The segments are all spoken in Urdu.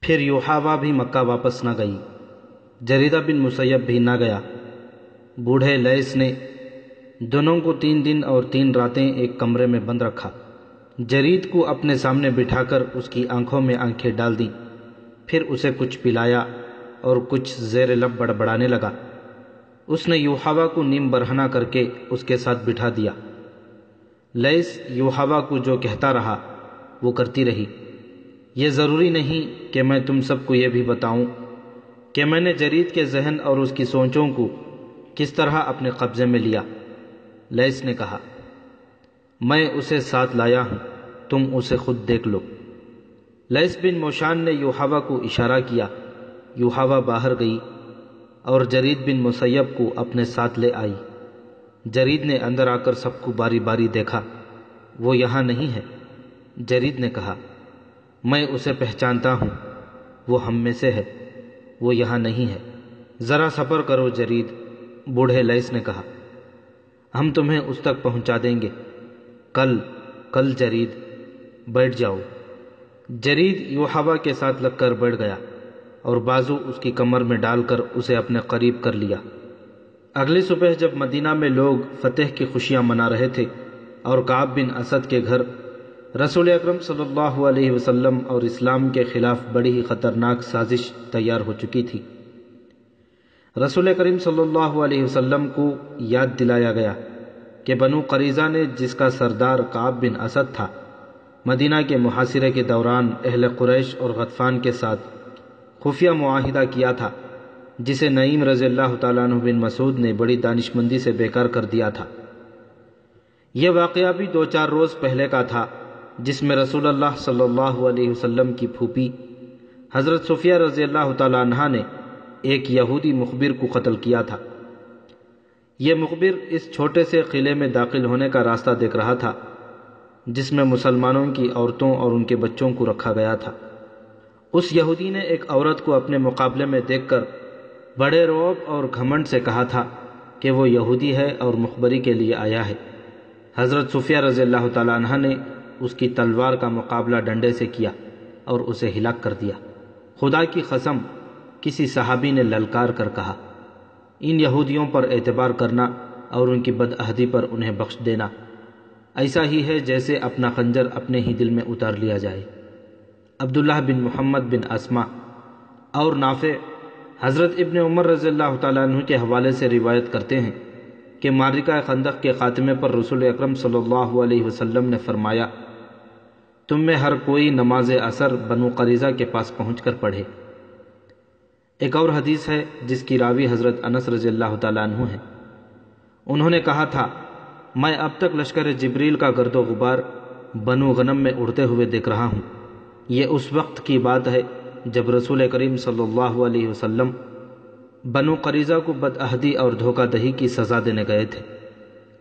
پھر یوحاوا بھی مکہ واپس نہ گئی، جریدہ بن مسیب بھی نہ گیا۔ بوڑھے لیث نے دونوں کو 3 دن اور 3 راتیں ایک کمرے میں بند رکھا۔ جرید کو اپنے سامنے بٹھا کر اس کی آنکھوں میں آنکھیں ڈال دیں، پھر اسے کچھ پلایا اور کچھ زیر لب بڑبڑانے لگا۔ اس نے یوحاوا کو نیم برہنہ کر کے اس کے ساتھ بٹھا دیا۔ لیث یوحاوا کو جو کہتا رہا وہ کرتی رہی۔ یہ ضروری نہیں کہ میں تم سب کو یہ بھی بتاؤں کہ میں نے جرید کے ذہن اور اس کی سوچوں کو کس طرح اپنے قبضے میں لیا۔ لیث نے کہا، میں اسے ساتھ لایا ہوں، تم اسے خود دیکھ لو۔ لیث بن موشان نے یوحاوا کو اشارہ کیا۔ یوحاوا باہر گئی اور جرید بن مسیب کو اپنے ساتھ لے آئی۔ جرید نے اندر آ کر سب کو باری باری دیکھا۔ وہ یہاں نہیں ہے۔ جرید نے کہا، میں اسے پہچانتا ہوں، وہ ہم میں سے ہے، وہ یہاں نہیں ہے۔ ذرا صبر کرو جرید، بوڑھے لیث نے کہا، ہم تمہیں اس تک پہنچا دیں گے۔ کل جرید، بیٹھ جاؤ۔ جرید یوحاوا کے ساتھ لگ کر بیٹھ گیا اور بازو اس کی کمر میں ڈال کر اسے اپنے قریب کر لیا۔ اگلی صبح جب مدینہ میں لوگ فتح کی خوشیاں منا رہے تھے اور کعب بن اسد کے گھر رسول اکرم صلی اللہ علیہ وسلم اور اسلام کے خلاف بڑی ہی خطرناک سازش تیار ہو چکی تھی، رسول کریم صلی اللہ علیہ وسلم کو یاد دلایا گیا کہ بنو قریظہ نے، جس کا سردار کعب بن اسد تھا، مدینہ کے محاصرے کے دوران اہل قریش اور غطفان کے ساتھ خفیہ معاہدہ کیا تھا، جسے نعیم رضی اللہ تعالیٰ عنہ بن مسعود نے بڑی دانشمندی سے بیکار کر دیا تھا۔ یہ واقعہ بھی 2-4 روز پہلے کا تھا، جس میں رسول اللہ صلی اللہ علیہ وسلم کی پھوپھی حضرت صفیہ رضی اللہ تعالیٰ عنہا نے ایک یہودی مخبر کو قتل کیا تھا۔ یہ مخبر اس چھوٹے سے قلعے میں داخل ہونے کا راستہ دیکھ رہا تھا، جس میں مسلمانوں کی عورتوں اور ان کے بچوں کو رکھا گیا تھا۔ اس یہودی نے ایک عورت کو اپنے مقابلے میں دیکھ کر بڑے رعب اور گھمنڈ سے کہا تھا کہ وہ یہودی ہے اور مخبری کے لیے آیا ہے۔ حضرت صفیہ رضی اللہ تعالیٰ عنہ نے اس کی تلوار کا مقابلہ ڈنڈے سے کیا اور اسے ہلاک کر دیا۔ خدا کی قسم، کسی صحابی نے للکار کر کہا، ان یہودیوں پر اعتبار کرنا اور ان کی بدعہدی پر انہیں بخش دینا ایسا ہی ہے جیسے اپنا خنجر اپنے ہی دل میں اتار لیا جائے۔ عبداللہ بن محمد بن اسما اور نافع حضرت ابن عمر رضی اللہ تعالیٰ عنہ کے حوالے سے روایت کرتے ہیں کہ معرکہ خندق کے خاتمے پر رسول اکرم صلی اللہ علیہ وسلم نے فرمایا، تم میں ہر کوئی نماز عصر بنو قریظہ کے پاس پہنچ کر پڑھے۔ ایک اور حدیث ہے جس کی راوی حضرت انس رضی اللہ تعالیٰ عنہ ہیں۔ انہوں نے کہا تھا، میں اب تک لشکر جبریل کا گرد و غبار بنو غنم میں اڑتے ہوئے دیکھ رہا ہوں۔ یہ اس وقت کی بات ہے جب رسول کریم صلی اللہ علیہ وسلم بنو قریظہ کو بدعہدی اور دھوکہ دہی کی سزا دینے گئے تھے۔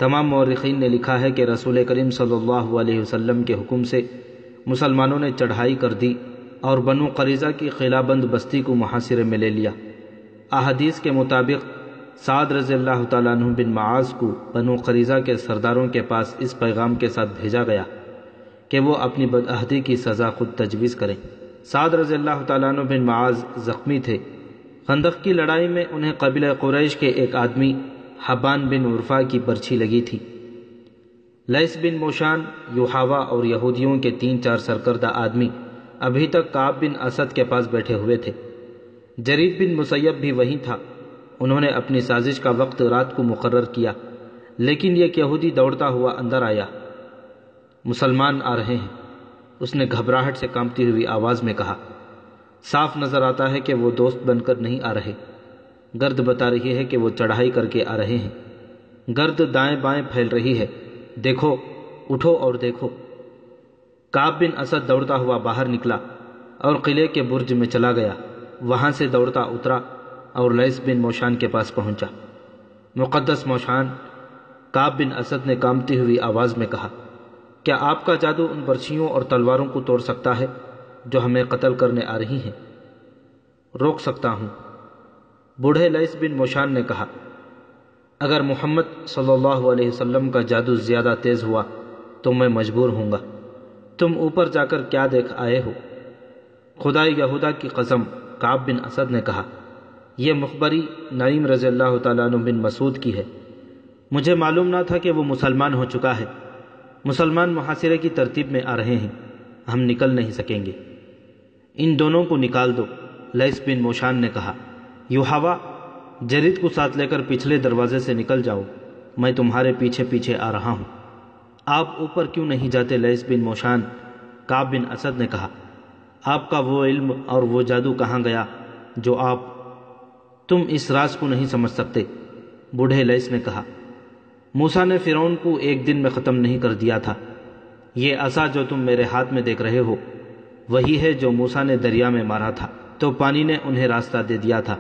تمام مورخین نے لکھا ہے کہ رسول کریم صلی اللہ علیہ وسلم کے حکم سے مسلمانوں نے چڑھائی کر دی اور بنو قریظہ کی قلعہ بند بستی کو محاصرے میں لے لیا۔ احادیث کے مطابق سعد رضی اللہ تعالیٰ عنہ بن معاذ کو بنو قریظہ کے سرداروں کے پاس اس پیغام کے ساتھ بھیجا گیا کہ وہ اپنی بدعہدی کی سزا خود تجویز کریں۔ سعد رضی اللہ تعالیٰ عنہ بن معاذ زخمی تھے۔ خندق کی لڑائی میں انہیں قبیلہ قریش کے ایک آدمی حبان بن عرفہ کی برچھی لگی تھی۔ لیث بن موشان، یوحاوا اور یہودیوں کے 3-4 سرکردہ آدمی ابھی تک کعب بن اسد کے پاس بیٹھے ہوئے تھے۔ جرید بن مسیب بھی وہیں تھا۔ انہوں نے اپنی سازش کا وقت رات کو مقرر کیا، لیکن ایک یہودی دوڑتا ہوا اندر آیا۔ مسلمان آ رہے ہیں، اس نے گھبراہٹ سے کانپتی ہوئی آواز میں کہا۔ صاف نظر آتا ہے کہ وہ دوست بن کر نہیں آ رہے۔ گرد بتا رہی ہے کہ وہ چڑھائی کر کے آ رہے ہیں۔ گرد دائیں بائیں پھیل رہی ہے، دیکھو، اٹھو اور دیکھو۔ کعب بن اسد دوڑتا ہوا باہر نکلا اور قلعے کے برج میں چلا گیا۔ وہاں سے دوڑتا اترا اور لیث بن موشان کے پاس پہنچا۔ مقدس موشان، کعب بن اسد نے کانپتی ہوئی آواز میں کہا، کیا آپ کا جادو ان برچھیوں اور تلواروں کو توڑ سکتا ہے جو ہمیں قتل کرنے آ رہی ہیں؟ روک سکتا ہوں۔ بوڑھے لیث بن موشان نے کہا، اگر محمد صلی اللہ علیہ وسلم کا جادو زیادہ تیز ہوا تو میں مجبور ہوں گا۔ تم اوپر جا کر کیا دیکھ آئے ہو؟ خدا یہودا کی قسم، کعب بن اسد نے کہا، یہ مخبری نعیم رضی اللہ تعالیٰ عنہ بن مسعود کی ہے۔ مجھے معلوم نہ تھا کہ وہ مسلمان ہو چکا ہے۔ مسلمان محاصرے کی ترتیب میں آ رہے ہیں، ہم نکل نہیں سکیں گے۔ ان دونوں کو نکال دو، لیث بن موشان نے کہا۔ یوحوا، جرید کو ساتھ لے کر پچھلے دروازے سے نکل جاؤ، میں تمہارے پیچھے پیچھے آ رہا ہوں۔ آپ اوپر کیوں نہیں جاتے لیث بن موشان؟ کعب بن اسد نے کہا، آپ کا وہ علم اور وہ جادو کہاں گیا جو تم اس راز کو نہیں سمجھ سکتے؟ بوڑھے لیث نے کہا، موسیٰ نے فرعون کو ایک دن میں ختم نہیں کر دیا تھا۔ یہ عصا جو تم میرے ہاتھ میں دیکھ رہے ہو وہی ہے جو موسیٰ نے دریا میں مارا تھا تو پانی نے انہیں راستہ دے دیا تھا۔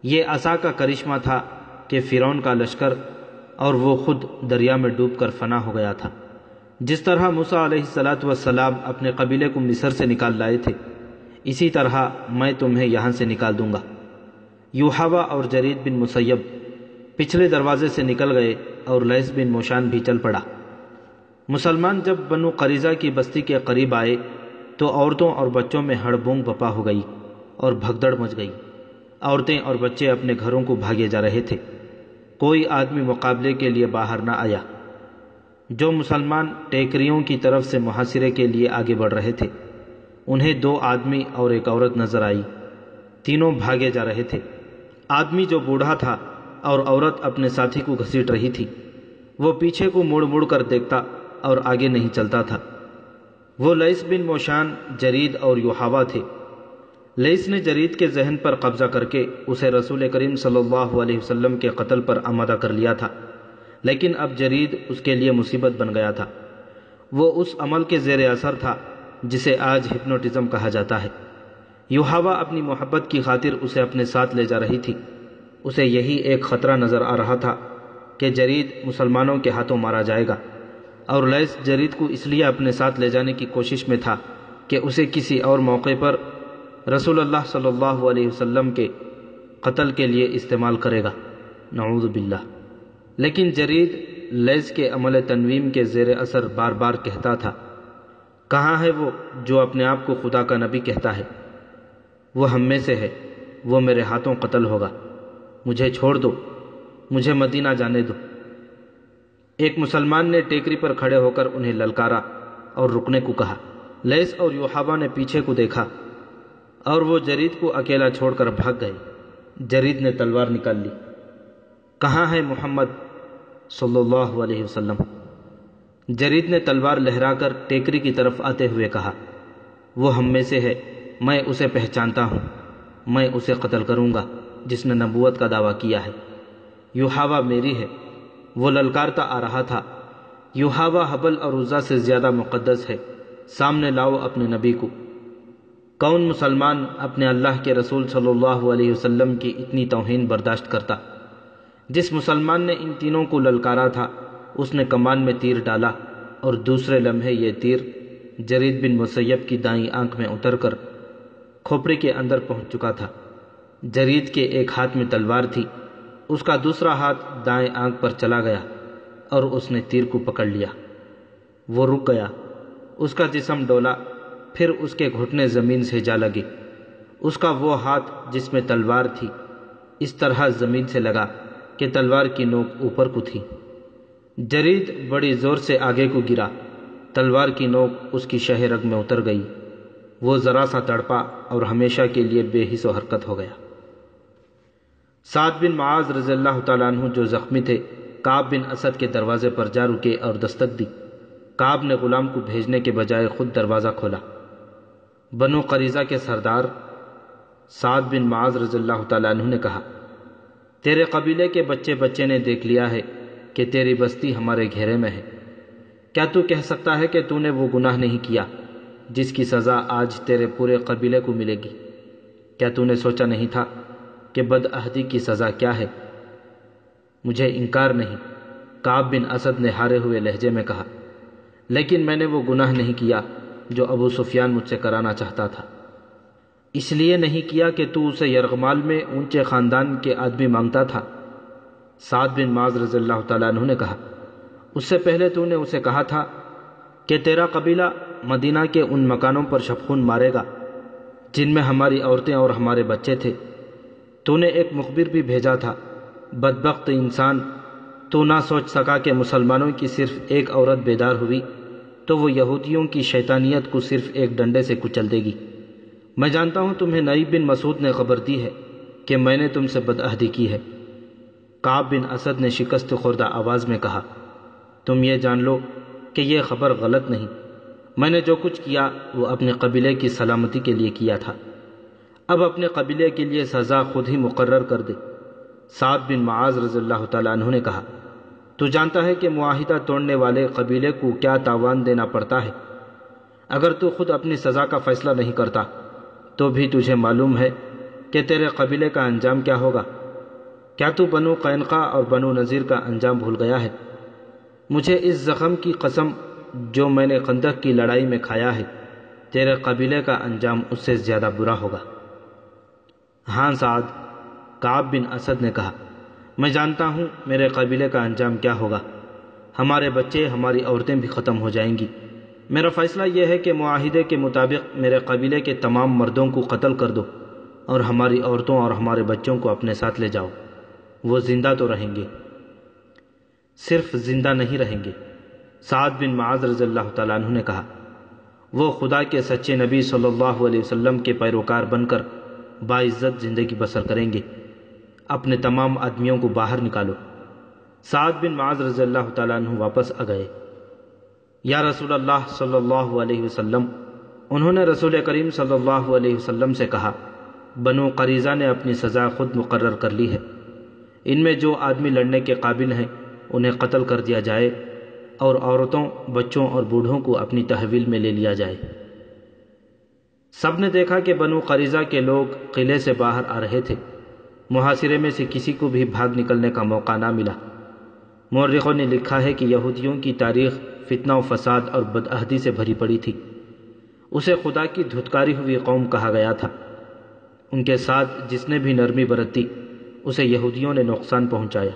یہ عصا کا کرشمہ تھا کہ فرعون کا لشکر اور وہ خود دریا میں ڈوب کر فنا ہو گیا تھا۔ جس طرح موسیٰ علیہ السلام اپنے قبیلے کو مصر سے نکال لائے تھے، اسی طرح میں تمہیں یہاں سے نکال دوں گا۔ یوحوا اور جرید بن مسیب پچھلے دروازے سے نکل گئے اور لیث بن موشان بھی چل پڑا۔ مسلمان جب بنو قریظہ کی بستی کے قریب آئے تو عورتوں اور بچوں میں ہڑبونگ بپا ہو گئی اور بھگدڑ مچ گئی۔ عورتیں اور بچے اپنے گھروں کو بھاگے جا رہے تھے، کوئی آدمی مقابلے کے لیے باہر نہ آیا۔ جو مسلمان ٹیکریوں کی طرف سے محاصرے کے لیے آگے بڑھ رہے تھے، انہیں 2 آدمی اور ایک عورت نظر آئی، تینوں بھاگے جا رہے تھے۔ آدمی جو بوڑھا تھا اور عورت اپنے ساتھی کو گھسیٹ رہی تھی، وہ پیچھے کو مڑ مڑ کر دیکھتا اور آگے نہیں چلتا تھا۔ وہ لیث بن موشان، جرید اور یوحوا تھے۔ لیث نے جرید کے ذہن پر قبضہ کر کے اسے رسول کریم صلی اللہ علیہ وسلم کے قتل پر آمادہ کر لیا تھا، لیکن اب جرید اس کے لیے مصیبت بن گیا تھا۔ وہ اس عمل کے زیر اثر تھا جسے آج ہپنوٹزم کہا جاتا ہے۔ یوحوا اپنی محبت کی خاطر اسے اپنے ساتھ لے جا رہی تھی۔ اسے یہی ایک خطرہ نظر آ رہا تھا کہ جرید مسلمانوں کے ہاتھوں مارا جائے گا، اور لیث جرید کو اس لیے اپنے ساتھ لے جانے کی کوشش میں تھا کہ اسے کسی اور موقع پر رسول اللہ صلی اللہ علیہ وسلم کے قتل کے لیے استعمال کرے گا، نعوذ باللہ۔ لیکن جرید لیث کے عمل تنویم کے زیر اثر بار بار کہتا تھا، کہاں ہے وہ جو اپنے آپ کو خدا کا نبی کہتا ہے؟ وہ ہم میں سے ہے، وہ میرے ہاتھوں قتل ہوگا، مجھے چھوڑ دو، مجھے مدینہ جانے دو۔ ایک مسلمان نے ٹیکری پر کھڑے ہو کر انہیں للکارا اور رکنے کو کہا۔ لیث اور یوحوا نے پیچھے کو دیکھا اور وہ جرید کو اکیلا چھوڑ کر بھاگ گئے۔ جرید نے تلوار نکال لی۔ کہاں ہے محمد صلی اللہ علیہ وسلم؟ جرید نے تلوار لہرا کر ٹیکری کی طرف آتے ہوئے کہا، وہ ہم میں سے ہے، میں اسے پہچانتا ہوں، میں اسے قتل کروں گا جس نے نبوت کا دعویٰ کیا ہے۔ یوحوا میری ہے۔ وہ للکارتا آ رہا تھا، یوحوا حبل اور عزا سے زیادہ مقدس ہے، سامنے لاؤ اپنے نبی کو۔ کون مسلمان اپنے اللہ کے رسول صلی اللہ علیہ وسلم کی اتنی توہین برداشت کرتا؟ جس مسلمان نے ان تینوں کو للکارا تھا اس نے کمان میں تیر ڈالا اور دوسرے لمحے یہ تیر جرید بن مسیب کی دائیں آنکھ میں اتر کر کھوپڑی کے اندر پہنچ چکا تھا۔ جرید کے ایک ہاتھ میں تلوار تھی، اس کا دوسرا ہاتھ دائیں آنکھ پر چلا گیا اور اس نے تیر کو پکڑ لیا۔ وہ رک گیا، اس کا جسم ڈولا، پھر اس کے گھٹنے زمین سے جا لگے۔ اس کا وہ ہاتھ جس میں تلوار تھی اس طرح زمین سے لگا کہ تلوار کی نوک اوپر کو تھی۔ جرید بڑی زور سے آگے کو گرا، تلوار کی نوک اس کی شہ رگ میں اتر گئی۔ وہ ذرا سا تڑپا اور ہمیشہ کے لیے بے حس و حرکت ہو گیا۔ سعد بن معاذ رضی اللہ تعالیٰ عنہ جو زخمی تھے، کعب بن اسد کے دروازے پر جا رکے اور دستک دی۔ کعب نے غلام کو بھیجنے کے بجائے خود دروازہ کھولا۔ بنو قریظہ کے سردار سعد بن معاذ رضی اللہ تعالیٰ عنہ نے کہا، تیرے قبیلے کے بچے بچے نے دیکھ لیا ہے کہ تیری بستی ہمارے گھیرے میں ہے۔ کیا تو کہہ سکتا ہے کہ تو نے وہ گناہ نہیں کیا جس کی سزا آج تیرے پورے قبیلے کو ملے گی؟ کیا تو نے سوچا نہیں تھا کہ بد عہدی کی سزا کیا ہے؟ مجھے انکار نہیں، کعب بن اسد نے ہارے ہوئے لہجے میں کہا، لیکن میں نے وہ گناہ نہیں کیا جو ابو سفیان مجھ سے کرانا چاہتا تھا۔ اس لیے نہیں کیا کہ تو اسے یرغمال میں اونچے خاندان کے آدمی مانگتا تھا۔ سعد بن معاذ رضی اللہ تعالیٰ عنہ نے کہا، اس سے پہلے تو نے اسے کہا تھا کہ تیرا قبیلہ مدینہ کے ان مکانوں پر شبخون مارے گا جن میں ہماری عورتیں اور ہمارے بچے تھے۔ تو نے ایک مخبر بھی بھیجا تھا۔ بدبخت انسان، تو نہ سوچ سکا کہ مسلمانوں کی صرف ایک عورت بیدار ہوئی تو وہ یہودیوں کی شیطانیت کو صرف ایک ڈنڈے سے کچل دے گی۔ میں جانتا ہوں تمہیں نعیب بن مسعود نے خبر دی ہے کہ میں نے تم سے بدعہدی کی ہے۔ کعب بن اسد نے شکست خوردہ آواز میں کہا، تم یہ جان لو کہ یہ خبر غلط نہیں۔ میں نے جو کچھ کیا وہ اپنے قبیلے کی سلامتی کے لیے کیا تھا۔ اب اپنے قبیلے کے لیے سزا خود ہی مقرر کر دے۔ سعد بن معاذ رضی اللہ تعالیٰ عنہ نے کہا، تو جانتا ہے کہ معاہدہ توڑنے والے قبیلے کو کیا تاوان دینا پڑتا ہے۔ اگر تو خود اپنی سزا کا فیصلہ نہیں کرتا تو بھی تجھے معلوم ہے کہ تیرے قبیلے کا انجام کیا ہوگا۔ کیا تو بنو قینقاع اور بنو نذیر کا انجام بھول گیا ہے؟ مجھے اس زخم کی قسم جو میں نے خندق کی لڑائی میں کھایا ہے، تیرے قبیلے کا انجام اس سے زیادہ برا ہوگا۔ ہاں سعد، کعب بن اسد نے کہا، میں جانتا ہوں میرے قبیلے کا انجام کیا ہوگا۔ ہمارے بچے، ہماری عورتیں بھی ختم ہو جائیں گی۔ میرا فیصلہ یہ ہے کہ معاہدے کے مطابق میرے قبیلے کے تمام مردوں کو قتل کر دو اور ہماری عورتوں اور ہمارے بچوں کو اپنے ساتھ لے جاؤ۔ وہ زندہ تو رہیں گے، صرف زندہ نہیں رہیں گے۔ سعد بن معاذ رضی اللہ تعالیٰ عنہ نے کہا، وہ خدا کے سچے نبی صلی اللہ علیہ وسلم کے پیروکار بن کر باعزت زندگی بسر کریں گے۔ اپنے تمام آدمیوں کو باہر نکالو۔ سعد بن معاذ رضی اللہ تعالیٰ عنہ واپس آ گئے۔ یا رسول اللہ صلی اللہ علیہ وسلم، انہوں نے رسول کریم صلی اللہ علیہ وسلم سے کہا، بنو قریظہ نے اپنی سزا خود مقرر کر لی ہے۔ ان میں جو آدمی لڑنے کے قابل ہیں انہیں قتل کر دیا جائے اور عورتوں، بچوں اور بوڑھوں کو اپنی تحویل میں لے لیا جائے۔ سب نے دیکھا کہ بنو قریظہ کے لوگ قلعے سے باہر آ رہے تھے۔ محاصرے میں سے کسی کو بھی بھاگ نکلنے کا موقع نہ ملا۔ مورخوں نے لکھا ہے کہ یہودیوں کی تاریخ فتنہ و فساد اور بدعہدی سے بھری پڑی تھی۔ اسے خدا کی دھتکاری ہوئی قوم کہا گیا تھا۔ ان کے ساتھ جس نے بھی نرمی برتی اسے یہودیوں نے نقصان پہنچایا۔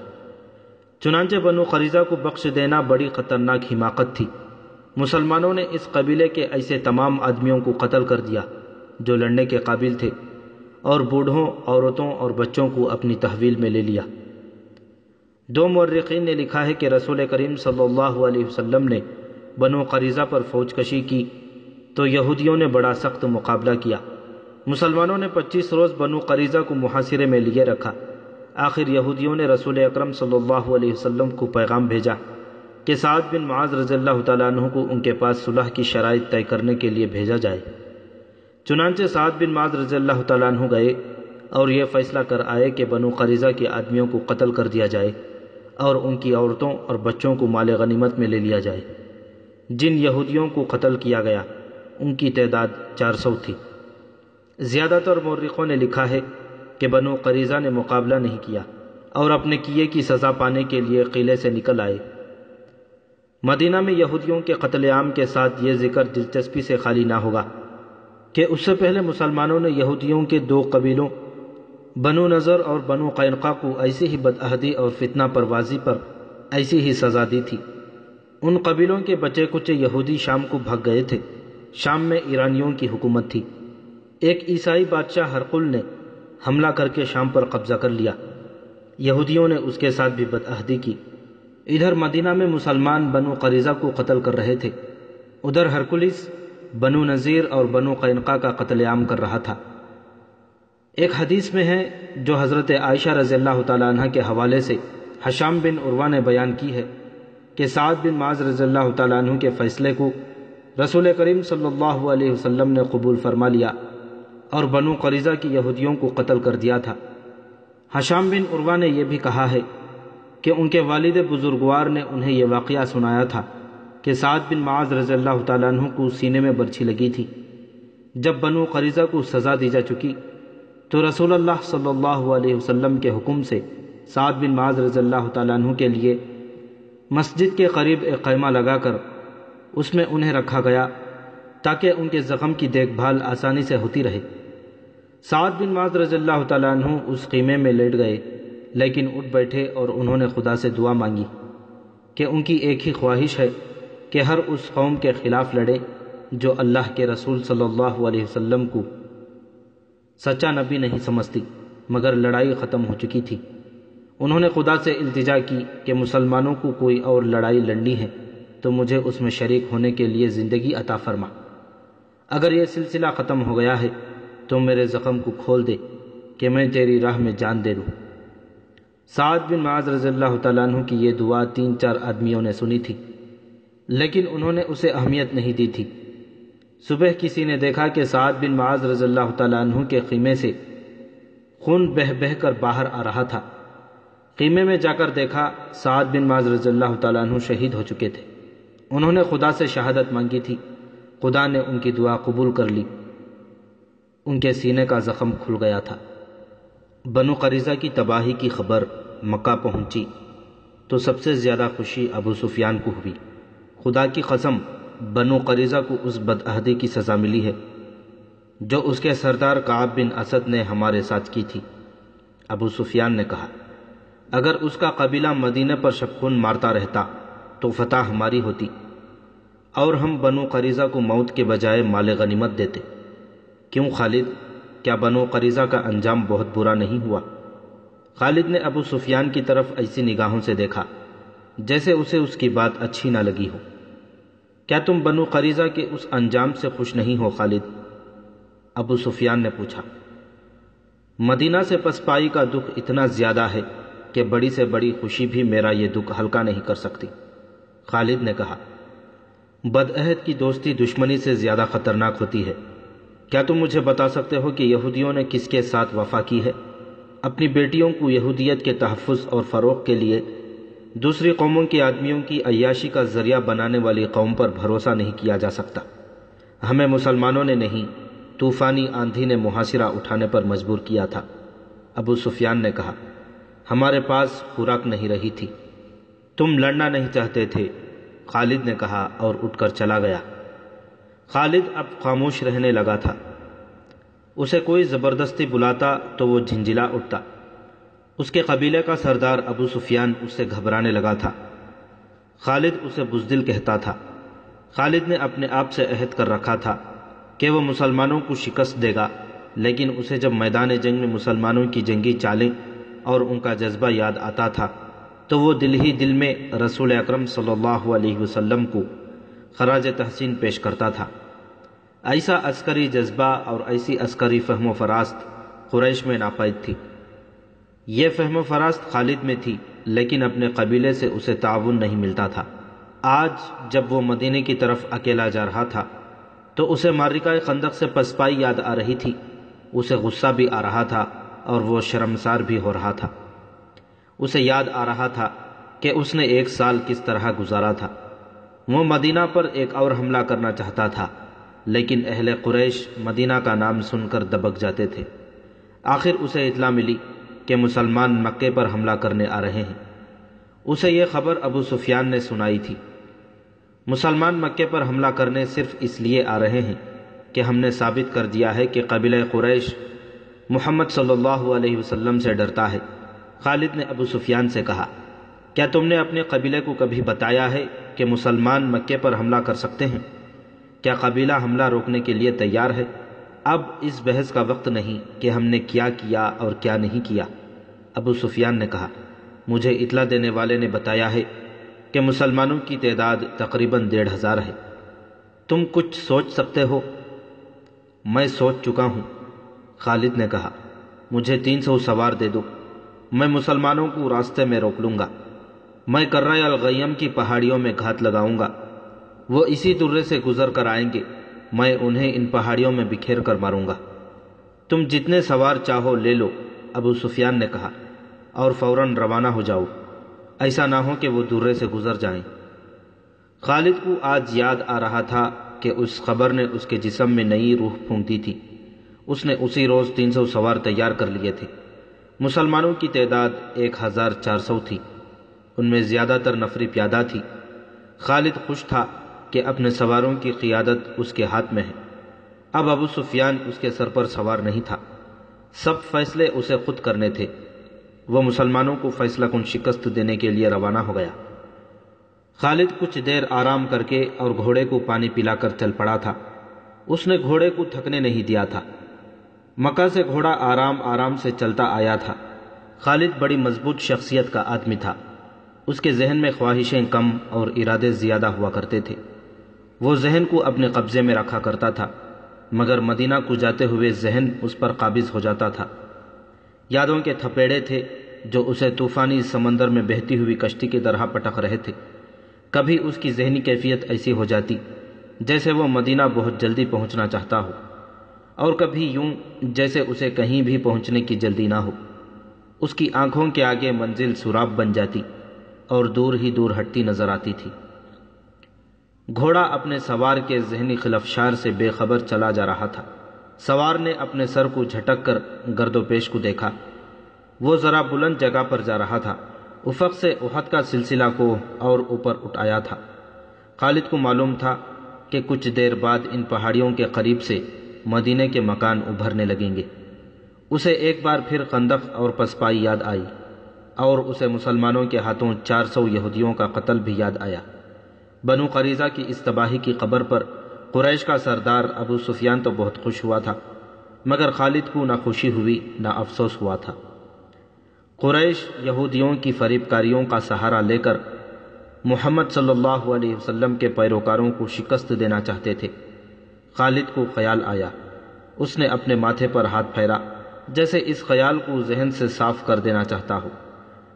چنانچہ بنو قریظہ کو بخش دینا بڑی خطرناک حماقت تھی۔ مسلمانوں نے اس قبیلے کے ایسے تمام آدمیوں کو قتل کر دیا جو لڑنے کے قابل تھے، اور بوڑھوں، عورتوں اور بچوں کو اپنی تحویل میں لے لیا۔ دو مورخین نے لکھا ہے کہ رسول کریم صلی اللہ علیہ وسلم نے بنو قریظہ پر فوج کشی کی تو یہودیوں نے بڑا سخت مقابلہ کیا۔ مسلمانوں نے 25 روز بنو قریظہ کو محاصرے میں لیے رکھا۔ آخر یہودیوں نے رسول اکرم صلی اللہ علیہ وسلم کو پیغام بھیجا کہ سعد بن معاذ رضی اللہ تعالیٰ عنہ کو ان کے پاس صلح کی شرائط طے کرنے کے لیے بھیجا جائے۔ چنانچہ سعد بن معاذ رضی اللہ تعالیٰ عنہ گئے اور یہ فیصلہ کر آئے کہ بنو قریظہ کے آدمیوں کو قتل کر دیا جائے اور ان کی عورتوں اور بچوں کو مال غنیمت میں لے لیا جائے۔ جن یہودیوں کو قتل کیا گیا ان کی تعداد 400 تھی۔ زیادہ تر مورخوں نے لکھا ہے کہ بنو قریظہ نے مقابلہ نہیں کیا اور اپنے کیے کی سزا پانے کے لیے قلعے سے نکل آئے۔ مدینہ میں یہودیوں کے قتل عام کے ساتھ یہ ذکر دلچسپی سے خالی نہ ہوگا کہ اس سے پہلے مسلمانوں نے یہودیوں کے دو قبیلوں بنو نذر اور بنو قینقاع کو ایسی ہی بدعہدی اور فتنہ پروازی پر ایسی ہی سزا دی تھی۔ ان قبیلوں کے بچے کچے یہودی شام کو بھاگ گئے تھے۔ شام میں ایرانیوں کی حکومت تھی۔ ایک عیسائی بادشاہ ہرقل نے حملہ کر کے شام پر قبضہ کر لیا۔ یہودیوں نے اس کے ساتھ بھی بدعہدی کی۔ ادھر مدینہ میں مسلمان بنو قریظہ کو قتل کر رہے تھے، ادھر ہرقلیس بنو نذیر اور بنو قینقاع کا قتل عام کر رہا تھا۔ ایک حدیث میں ہے جو حضرت عائشہ رضی اللہ تعالیٰ عنہ کے حوالے سے ہشام بن عروہ نے بیان کی ہے کہ سعد بن معاذ رضی اللہ تعالیٰ عنہ کے فیصلے کو رسول کریم صلی اللہ علیہ وسلم نے قبول فرما لیا اور بنو قریظہ کی یہودیوں کو قتل کر دیا تھا۔ ہشام بن عروہ نے یہ بھی کہا ہے کہ ان کے والد بزرگوار نے انہیں یہ واقعہ سنایا تھا کہ سعد بن معاذ رضی اللہ تعالیٰ عنہ کو سینے میں برچھی لگی تھی۔ جب بنو قریظہ کو سزا دی جا چکی تو رسول اللہ صلی اللہ علیہ وسلم کے حکم سے سعد بن معاذ رضی اللہ تعالیٰ عنہ کے لیے مسجد کے قریب ایک خیمہ لگا کر اس میں انہیں رکھا گیا تاکہ ان کے زخم کی دیکھ بھال آسانی سے ہوتی رہے۔ سعد بن معاذ رضی اللہ تعالیٰ عنہ اس خیمے میں لیٹ گئے، لیکن اٹھ بیٹھے اور انہوں نے خدا سے دعا مانگی کہ ان کی ایک ہی خواہش ہے کہ ہر اس قوم کے خلاف لڑے جو اللہ کے رسول صلی اللہ علیہ وسلم کو سچا نبی نہیں سمجھتی، مگر لڑائی ختم ہو چکی تھی۔ انہوں نے خدا سے التجا کی کہ مسلمانوں کو کوئی اور لڑائی لڑنی ہے تو مجھے اس میں شریک ہونے کے لیے زندگی عطا فرما۔ اگر یہ سلسلہ ختم ہو گیا ہے تو میرے زخم کو کھول دے کہ میں تیری راہ میں جان دے دوں۔ سعد بن معاذ رضی اللہ تعالیٰ عنہ کی یہ دعا 3-4 آدمیوں نے سنی تھی، لیکن انہوں نے اسے اہمیت نہیں دی تھی۔ صبح کسی نے دیکھا کہ سعد بن معاذ رضی اللہ تعالیٰ عنہ کے خیمے سے خون بہہ بہہ کر باہر آ رہا تھا۔ خیمے میں جا کر دیکھا سعد بن معاذ رضی اللہ تعالیٰ عنہ شہید ہو چکے تھے۔ انہوں نے خدا سے شہادت مانگی تھی، خدا نے ان کی دعا قبول کر لی، ان کے سینے کا زخم کھل گیا تھا۔ بنو قریظہ کی تباہی کی خبر مکہ پہنچی تو سب سے زیادہ خوشی ابو سفیان کو ہوئی۔ خدا کی قسم، بنو قریظہ کو اس بدعہدی کی سزا ملی ہے جو اس کے سردار کعب بن اسد نے ہمارے ساتھ کی تھی۔ ابو سفیان نے کہا، اگر اس کا قبیلہ مدینہ پر شبخون مارتا رہتا تو فتح ہماری ہوتی اور ہم بنو قریظہ کو موت کے بجائے مال غنیمت دیتے۔ کیوں خالد، کیا بنو قریظہ کا انجام بہت برا نہیں ہوا؟ خالد نے ابو سفیان کی طرف ایسی نگاہوں سے دیکھا جیسے اسے اس کی بات اچھی نہ لگی ہو۔ کیا تم بنو قریظہ کے اس انجام سے خوش نہیں ہو خالد؟ ابو سفیان نے پوچھا۔ مدینہ سے پسپائی کا دکھ اتنا زیادہ ہے کہ بڑی سے بڑی خوشی بھی میرا یہ دکھ ہلکا نہیں کر سکتی۔ خالد نے کہا، بدعہد کی دوستی دشمنی سے زیادہ خطرناک ہوتی ہے۔ کیا تم مجھے بتا سکتے ہو کہ یہودیوں نے کس کے ساتھ وفا کی ہے؟ اپنی بیٹیوں کو یہودیت کے تحفظ اور فروغ کے لیے دوسری قوموں کے آدمیوں کی عیاشی کا ذریعہ بنانے والی قوم پر بھروسہ نہیں کیا جا سکتا۔ ہمیں مسلمانوں نے نہیں، طوفانی آندھی نے محاصرہ اٹھانے پر مجبور کیا تھا۔ ابو سفیان نے کہا، ہمارے پاس خوراک نہیں رہی تھی، تم لڑنا نہیں چاہتے تھے، خالد نے کہا اور اٹھ کر چلا گیا۔ خالد اب خاموش رہنے لگا تھا۔ اسے کوئی زبردستی بلاتا تو وہ جھنجھلا اٹھتا۔ اس کے قبیلے کا سردار ابو سفیان اس سے گھبرانے لگا تھا۔ خالد اسے بزدل کہتا تھا۔ خالد نے اپنے آپ سے عہد کر رکھا تھا کہ وہ مسلمانوں کو شکست دے گا، لیکن اسے جب میدان جنگ میں مسلمانوں کی جنگی چالیں اور ان کا جذبہ یاد آتا تھا تو وہ دل ہی دل میں رسول اکرم صلی اللہ علیہ وسلم کو خراج تحسین پیش کرتا تھا۔ ایسا عسکری جذبہ اور ایسی عسکری فہم و فراست قریش میں ناپید تھی۔ یہ فہم و فراست خالد میں تھی، لیکن اپنے قبیلے سے اسے تعاون نہیں ملتا تھا۔ آج جب وہ مدینے کی طرف اکیلا جا رہا تھا تو اسے معرکہ خندق سے پسپائی یاد آ رہی تھی۔ اسے غصہ بھی آ رہا تھا اور وہ شرمسار بھی ہو رہا تھا۔ اسے یاد آ رہا تھا کہ اس نے 1 سال کس طرح گزارا تھا۔ وہ مدینہ پر ایک اور حملہ کرنا چاہتا تھا، لیکن اہل قریش مدینہ کا نام سن کر دبک جاتے تھے۔ آخر اسے اطلاع ملی کہ مسلمان مکے پر حملہ کرنے آ رہے ہیں۔ اسے یہ خبر ابو سفیان نے سنائی تھی۔ مسلمان مکے پر حملہ کرنے صرف اس لیے آ رہے ہیں کہ ہم نے ثابت کر دیا ہے کہ قبیلہ قریش محمد صلی اللہ علیہ وسلم سے ڈرتا ہے۔ خالد نے ابو سفیان سے کہا، کیا تم نے اپنے قبیلے کو کبھی بتایا ہے کہ مسلمان مکے پر حملہ کر سکتے ہیں؟ کیا قبیلہ حملہ روکنے کے لیے تیار ہے؟ اب اس بحث کا وقت نہیں کہ ہم نے کیا کیا اور کیا نہیں کیا۔ ابو سفیان نے کہا، مجھے اطلاع دینے والے نے بتایا ہے کہ مسلمانوں کی تعداد تقریباً 1,500 ہے۔ تم کچھ سوچ سکتے ہو؟ میں سوچ چکا ہوں، خالد نے کہا، مجھے 300 سوار دے دو، میں مسلمانوں کو راستے میں روک لوں گا۔ میں کرۂ الغیم کی پہاڑیوں میں گھات لگاؤں گا، وہ اسی درے سے گزر کر آئیں گے، میں انہیں ان پہاڑیوں میں بکھیر کر ماروں گا۔ تم جتنے سوار چاہو لے لو، ابو سفیان نے کہا، اور فوراً روانہ ہو جاؤ، ایسا نہ ہو کہ وہ درے سے گزر جائیں۔ خالد کو آج یاد آ رہا تھا کہ اس خبر نے اس کے جسم میں نئی روح پھونک دی تھی۔ اس نے اسی روز 300 سوار تیار کر لیے تھے۔ مسلمانوں کی تعداد 1,400 تھی، ان میں زیادہ تر نفری پیادہ تھی۔ خالد خوش تھا کہ اپنے سواروں کی قیادت اس کے ہاتھ میں ہے۔ اب ابو سفیان اس کے سر پر سوار نہیں تھا، سب فیصلے اسے خود کرنے تھے۔ وہ مسلمانوں کو فیصلہ کن شکست دینے کے لیے روانہ ہو گیا۔ خالد کچھ دیر آرام کر کے اور گھوڑے کو پانی پلا کر چل پڑا تھا۔ اس نے گھوڑے کو تھکنے نہیں دیا تھا۔ مکہ سے گھوڑا آرام آرام سے چلتا آیا تھا۔ خالد بڑی مضبوط شخصیت کا آدمی تھا۔ اس کے ذہن میں خواہشیں کم اور ارادے زیادہ ہوا کرتے تھے۔ وہ ذہن کو اپنے قبضے میں رکھا کرتا تھا، مگر مدینہ کو جاتے ہوئے ذہن اس پر قابض ہو جاتا تھا۔ یادوں کے تھپیڑے تھے جو اسے طوفانی سمندر میں بہتی ہوئی کشتی کی طرح پٹک رہے تھے۔ کبھی اس کی ذہنی کیفیت ایسی ہو جاتی جیسے وہ مدینہ بہت جلدی پہنچنا چاہتا ہو، اور کبھی یوں جیسے اسے کہیں بھی پہنچنے کی جلدی نہ ہو۔ اس کی آنکھوں کے آگے منزل سراب بن جاتی اور دور ہی دور ہٹتی نظر آتی تھی۔ گھوڑا اپنے سوار کے ذہنی خلفشار سے بے خبر چلا جا رہا تھا۔ سوار نے اپنے سر کو جھٹک کر گرد و پیش کو دیکھا۔ وہ ذرا بلند جگہ پر جا رہا تھا۔ افق سے احد کا سلسلہ کوہ اور اوپر اٹھ آیا تھا۔ خالد کو معلوم تھا کہ کچھ دیر بعد ان پہاڑیوں کے قریب سے مدینے کے مکان ابھرنے لگیں گے۔ اسے ایک بار پھر خندق اور پسپائی یاد آئی، اور اسے مسلمانوں کے ہاتھوں 400 یہودیوں کا قتل بھی یاد آیا۔ بنو قریظہ کی اس تباہی کی خبر پر قریش کا سردار ابو سفیان تو بہت خوش ہوا تھا، مگر خالد کو نہ خوشی ہوئی نہ افسوس ہوا تھا۔ قریش یہودیوں کی فریب کاریوں کا سہارا لے کر محمد صلی اللہ علیہ وسلم کے پیروکاروں کو شکست دینا چاہتے تھے۔ خالد کو خیال آیا۔ اس نے اپنے ماتھے پر ہاتھ پھیرا، جیسے اس خیال کو ذہن سے صاف کر دینا چاہتا ہو۔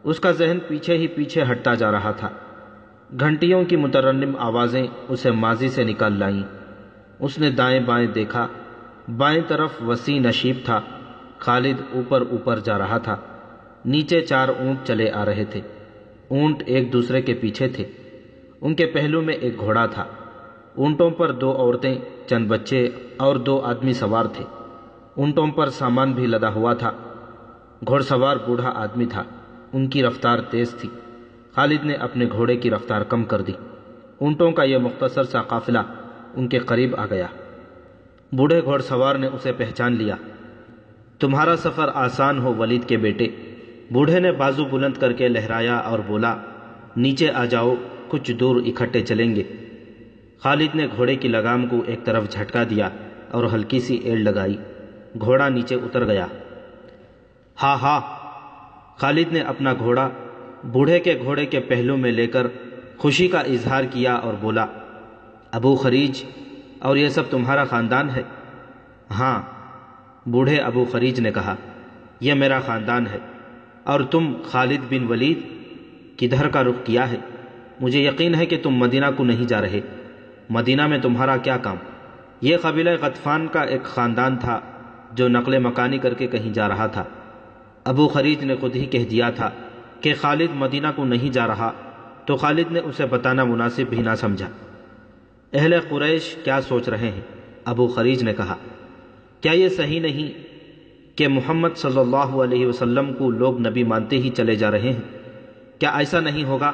اس کا ذہن پیچھے ہی پیچھے ہٹتا جا رہا تھا۔ گھنٹیوں کی مترنم آوازیں اسے ماضی سے نکال لائیں۔ اس نے دائیں بائیں دیکھا۔ بائیں طرف وسیع نشیب تھا۔ خالد اوپر اوپر جا رہا تھا۔ نیچے 4 اونٹ چلے آ رہے تھے۔ اونٹ ایک دوسرے کے پیچھے تھے۔ ان کے پہلو میں ایک گھوڑا تھا۔ اونٹوں پر 2 عورتیں، چند بچے اور 2 آدمی سوار تھے۔ اونٹوں پر سامان بھی لدا ہوا تھا۔ گھوڑ سوار بوڑھا آدمی تھا۔ ان کی رفتار تیز تھی۔ خالد نے اپنے گھوڑے کی رفتار کم کر دی۔ اونٹوں کا یہ مختصر سا قافلہ ان کے قریب آ گیا۔ بوڑھے گھوڑ سوار نے اسے پہچان لیا۔ تمہارا سفر آسان ہو ولید کے بیٹے۔ بوڑھے نے بازو بلند کر کے لہرایا اور بولا، نیچے آ جاؤ، کچھ دور اکٹھے چلیں گے۔ خالد نے گھوڑے کی لگام کو ایک طرف جھٹکا دیا اور ہلکی سی ایڑ لگائی۔ گھوڑا نیچے اتر گیا۔ ہاں ہاں، خالد نے اپنا گھوڑا بوڑھے کے گھوڑے کے پہلو میں لے کر خوشی کا اظہار کیا اور بولا، ابو خریج، اور یہ سب تمہارا خاندان ہے؟ ہاں، بوڑھے ابو خریج نے کہا، یہ میرا خاندان ہے۔ اور تم خالد بن ولید کدھر کا رخ کیا ہے؟ مجھے یقین ہے کہ تم مدینہ کو نہیں جا رہے۔ مدینہ میں تمہارا کیا کام؟ یہ قبیلہ غطفان کا ایک خاندان تھا جو نقل مکانی کر کے کہیں جا رہا تھا۔ ابو خریج نے خود ہی کہہ دیا تھا کہ خالد مدینہ کو نہیں جا رہا، تو خالد نے اسے بتانا مناسب بھی نہ سمجھا۔ اہل قریش کیا سوچ رہے ہیں؟ ابو خریج نے کہا، کیا یہ صحیح نہیں کہ محمد صلی اللہ علیہ وسلم کو لوگ نبی مانتے ہی چلے جا رہے ہیں؟ کیا ایسا نہیں ہوگا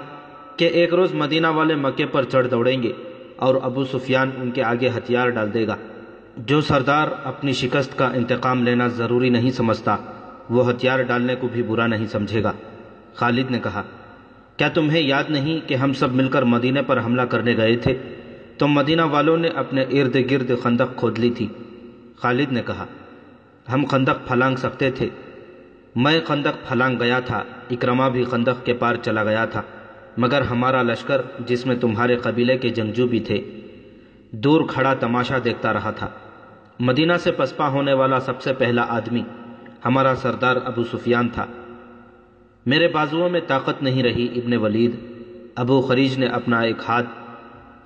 کہ ایک روز مدینہ والے مکے پر چڑھ دوڑیں گے اور ابو سفیان ان کے آگے ہتھیار ڈال دے گا؟ جو سردار اپنی شکست کا انتقام لینا ضروری نہیں سمجھتا، وہ ہتھیار ڈالنے کو بھی برا نہیں سمجھے گا۔ خالد نے کہا، کیا تمہیں یاد نہیں کہ ہم سب مل کر مدینے پر حملہ کرنے گئے تھے تو مدینہ والوں نے اپنے ارد گرد خندق کھود لی تھی؟ خالد نے کہا، ہم خندق پھلانگ سکتے تھے۔ میں خندق پھلانگ گیا تھا، اکرمہ بھی خندق کے پار چلا گیا تھا، مگر ہمارا لشکر جس میں تمہارے قبیلے کے جنگجو بھی تھے، دور کھڑا تماشا دیکھتا رہا تھا۔ مدینہ سے پسپا ہونے والا سب سے پہلا آدمی ہمارا سردار ابو سفیان تھا۔ میرے بازوؤں میں طاقت نہیں رہی ابن ولید۔ ابو خریج نے اپنا ایک ہاتھ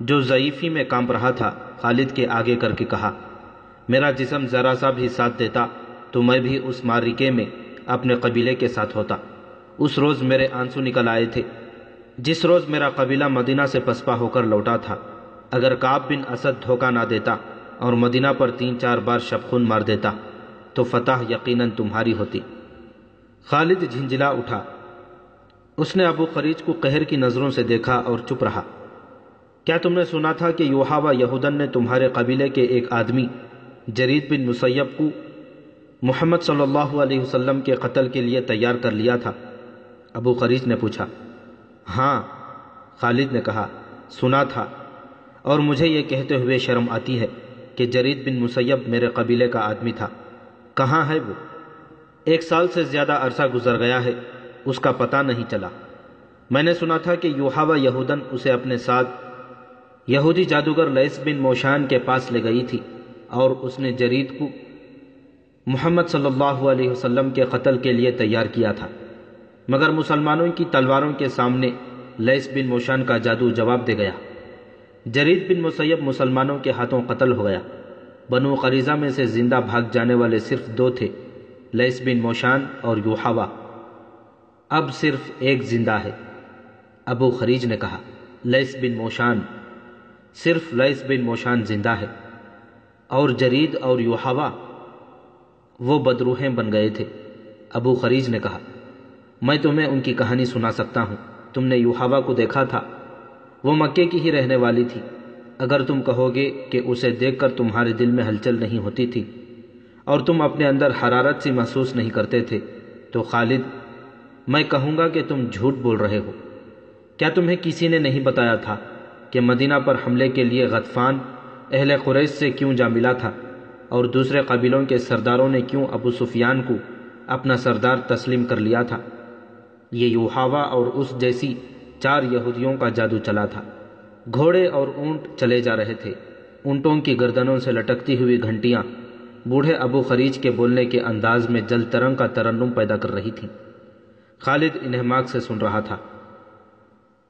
جو ضعیفی میں کانپ رہا تھا خالد کے آگے کر کے کہا، میرا جسم ذرا سا بھی ساتھ دیتا تو میں بھی اس معرکے میں اپنے قبیلے کے ساتھ ہوتا۔ اس روز میرے آنسو نکل آئے تھے جس روز میرا قبیلہ مدینہ سے پسپا ہو کر لوٹا تھا۔ اگر کعب بن اسد دھوکہ نہ دیتا اور مدینہ پر 3-4 بار شبخون مار دیتا تو فتح یقیناً تمہاری ہوتی۔ خالد جھنجلا اٹھا۔ اس نے ابو خریج کو قہر کی نظروں سے دیکھا اور چپ رہا۔ کیا تم نے سنا تھا کہ یوحا و یہودن نے تمہارے قبیلے کے ایک آدمی جرید بن مسیب کو محمد صلی اللہ علیہ وسلم کے قتل کے لیے تیار کر لیا تھا؟ ابو خریج نے پوچھا۔ ہاں، خالد نے کہا، سنا تھا، اور مجھے یہ کہتے ہوئے شرم آتی ہے کہ جرید بن مسیب میرے قبیلے کا آدمی تھا۔ کہاں ہے وہ؟ 1 سال سے زیادہ عرصہ گزر گیا ہے، اس کا پتہ نہیں چلا۔ میں نے سنا تھا کہ یوحوا یہودن اسے اپنے ساتھ یہودی جادوگر لیس بن موشان کے پاس لے گئی تھی، اور اس نے جرید کو محمد صلی اللہ علیہ وسلم کے قتل کے لیے تیار کیا تھا، مگر مسلمانوں کی تلواروں کے سامنے لیس بن موشان کا جادو جواب دے گیا۔ جرید بن مسیب مسلمانوں کے ہاتھوں قتل ہو گیا۔ بنو قریظہ میں سے زندہ بھاگ جانے والے صرف 2 تھے، لیس بن موشان اور یوحوا۔ اب صرف ایک زندہ ہے۔ ابو خریج نے کہا، لیس بن موشان؟ صرف لیس بن موشان زندہ ہے، اور جرید اور یوحوا وہ بدروہیں بن گئے تھے۔ ابو خریج نے کہا، میں تمہیں ان کی کہانی سنا سکتا ہوں۔ تم نے یوحوا کو دیکھا تھا، وہ مکے کی ہی رہنے والی تھی۔ اگر تم کہو گے کہ اسے دیکھ کر تمہارے دل میں ہلچل نہیں ہوتی تھی اور تم اپنے اندر حرارت سی محسوس نہیں کرتے تھے، تو خالد، میں کہوں گا کہ تم جھوٹ بول رہے ہو۔ کیا تمہیں کسی نے نہیں بتایا تھا کہ مدینہ پر حملے کے لیے غطفان اہل قریش سے کیوں جا ملا تھا، اور دوسرے قبیلوں کے سرداروں نے کیوں ابو سفیان کو اپنا سردار تسلیم کر لیا تھا؟ یہ یوحوا اور اس جیسی 4 یہودیوں کا جادو چلا تھا۔ گھوڑے اور اونٹ چلے جا رہے تھے۔ اونٹوں کی گردنوں سے لٹکتی ہوئی گھنٹیاں بوڑھے ابو خریج کے بولنے کے انداز میں جل ترنگ کا ترنم پیدا کر رہی تھیں۔ خالد انہماک سے سن رہا تھا۔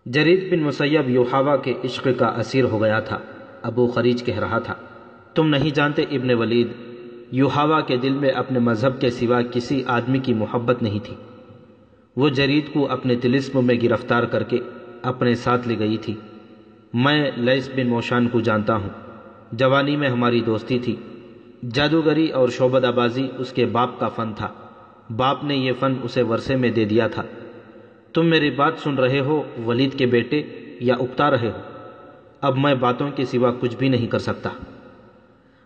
جرید بن مسیب یوحوا کے عشق کا اسیر ہو گیا تھا۔ ابو خریج کہہ رہا تھا، تم نہیں جانتے ابن ولید، یوحوا کے دل میں اپنے مذہب کے سوا کسی آدمی کی محبت نہیں تھی۔ وہ جرید کو اپنے طلسم میں گرفتار کر کے اپنے ساتھ لے گئی تھی۔ میں لیس بن موشان کو جانتا ہوں۔ جوانی میں ہماری دوستی تھی۔ جادوگری اور شعبدہ بازی اس کے باپ کا فن تھا۔ باپ نے یہ فن اسے ورثے میں دے دیا تھا۔ تم میری بات سن رہے ہو ولید کے بیٹے، یا اکتا رہے ہو؟ اب میں باتوں کے سوا کچھ بھی نہیں کر سکتا۔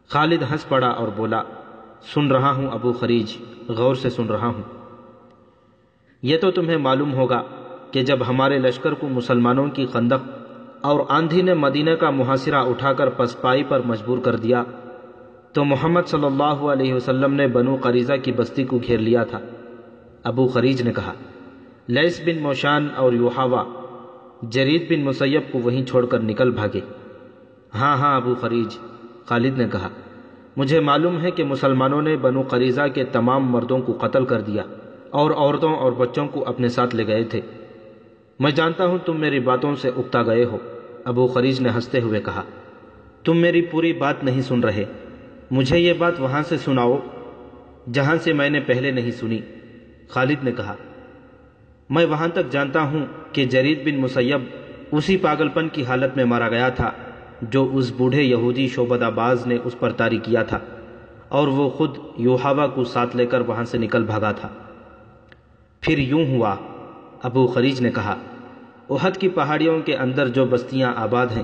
خالد ہنس پڑا اور بولا، سن رہا ہوں ابو خریج، غور سے سن رہا ہوں۔ یہ تو تمہیں معلوم ہوگا کہ جب ہمارے لشکر کو مسلمانوں کی خندق اور آندھی نے مدینہ کا محاصرہ اٹھا کر پسپائی پر مجبور کر دیا، تو محمد صلی اللہ علیہ وسلم نے بنو قریظہ کی بستی کو گھیر لیا تھا۔ ابو خریج نے کہا، لیس بن موشان اور یوحوا جرید بن مسیب کو وہیں چھوڑ کر نکل بھاگے۔ ہاں ہاں ابو خریج، خالد نے کہا، مجھے معلوم ہے کہ مسلمانوں نے بنو قریظہ کے تمام مردوں کو قتل کر دیا اور عورتوں اور بچوں کو اپنے ساتھ لے گئے تھے۔ میں جانتا ہوں تم میری باتوں سے اکتا گئے ہو۔ ابو خریج نے ہنستے ہوئے کہا، تم میری پوری بات نہیں سن رہے، مجھے یہ بات وہاں سے سناؤ جہاں سے میں نے پہلے نہیں سنی۔ خالد نے کہا، میں وہاں تک جانتا ہوں کہ جرید بن مسیب اسی پاگل پن کی حالت میں مارا گیا تھا جو اس بوڑھے یہودی شعبدہ باز نے اس پر طاری کیا تھا، اور وہ خود یوحوا کو ساتھ لے کر وہاں سے نکل بھاگا تھا۔ پھر یوں ہوا، ابو خریج نے کہا، احد کی پہاڑیوں کے اندر جو بستیاں آباد ہیں،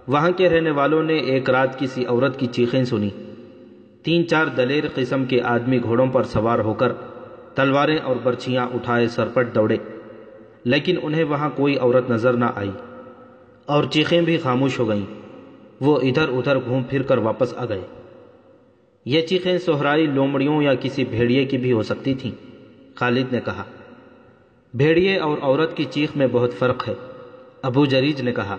وہاں کے رہنے والوں نے ایک رات کسی عورت کی چیخیں سنی۔ 3-4 دلیر قسم کے آدمی گھوڑوں پر سوار ہو کر تلواریں اور برچھیاں اٹھائے سرپٹ دوڑے، لیکن انہیں وہاں کوئی عورت نظر نہ آئی، اور چیخیں بھی خاموش ہو گئیں۔ وہ ادھر ادھر گھوم پھر کر واپس آ گئے۔ یہ چیخیں صحرائی لومڑیوں یا کسی بھیڑیے کی بھی ہو سکتی تھیں، خالد نے کہا۔ بھیڑیے اور عورت کی چیخ میں بہت فرق ہے، ابو جریج نے کہا۔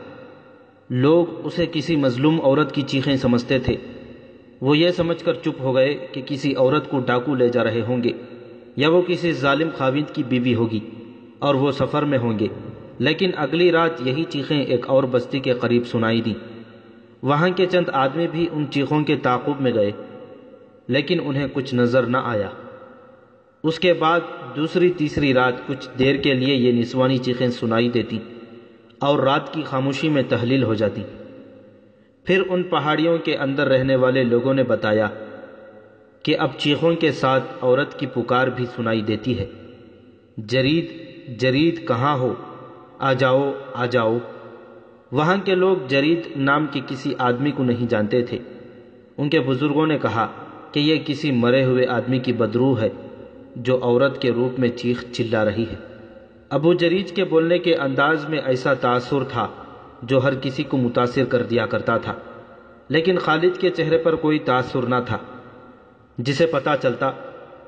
لوگ اسے کسی مظلوم عورت کی چیخیں سمجھتے تھے۔ وہ یہ سمجھ کر چپ ہو گئے کہ کسی عورت کو ڈاکو لے جا رہے ہوں گے، یا وہ کسی ظالم خاوند کی بیوی ہوگی اور وہ سفر میں ہوں گے۔ لیکن اگلی رات یہی چیخیں ایک اور بستی کے قریب سنائی دیں۔ وہاں کے چند آدمی بھی ان چیخوں کے تعاقب میں گئے، لیکن انہیں کچھ نظر نہ آیا۔ اس کے بعد دوسری تیسری رات کچھ دیر کے لیے یہ نسوانی چیخیں سنائی دیتی اور رات کی خاموشی میں تحلیل ہو جاتی۔ پھر ان پہاڑیوں کے اندر رہنے والے لوگوں نے بتایا کہ اب چیخوں کے ساتھ عورت کی پکار بھی سنائی دیتی ہے، جرید جرید کہاں ہو، آ جاؤ آ جاؤ۔ وہاں کے لوگ جرید نام کے کسی آدمی کو نہیں جانتے تھے۔ ان کے بزرگوں نے کہا کہ یہ کسی مرے ہوئے آدمی کی بدروح ہے جو عورت کے روپ میں چیخ چلا رہی ہے۔ ابو جریج کے بولنے کے انداز میں ایسا تاثر تھا جو ہر کسی کو متاثر کر دیا کرتا تھا، لیکن خالد کے چہرے پر کوئی تاثر نہ تھا۔ جسے پتہ چلتا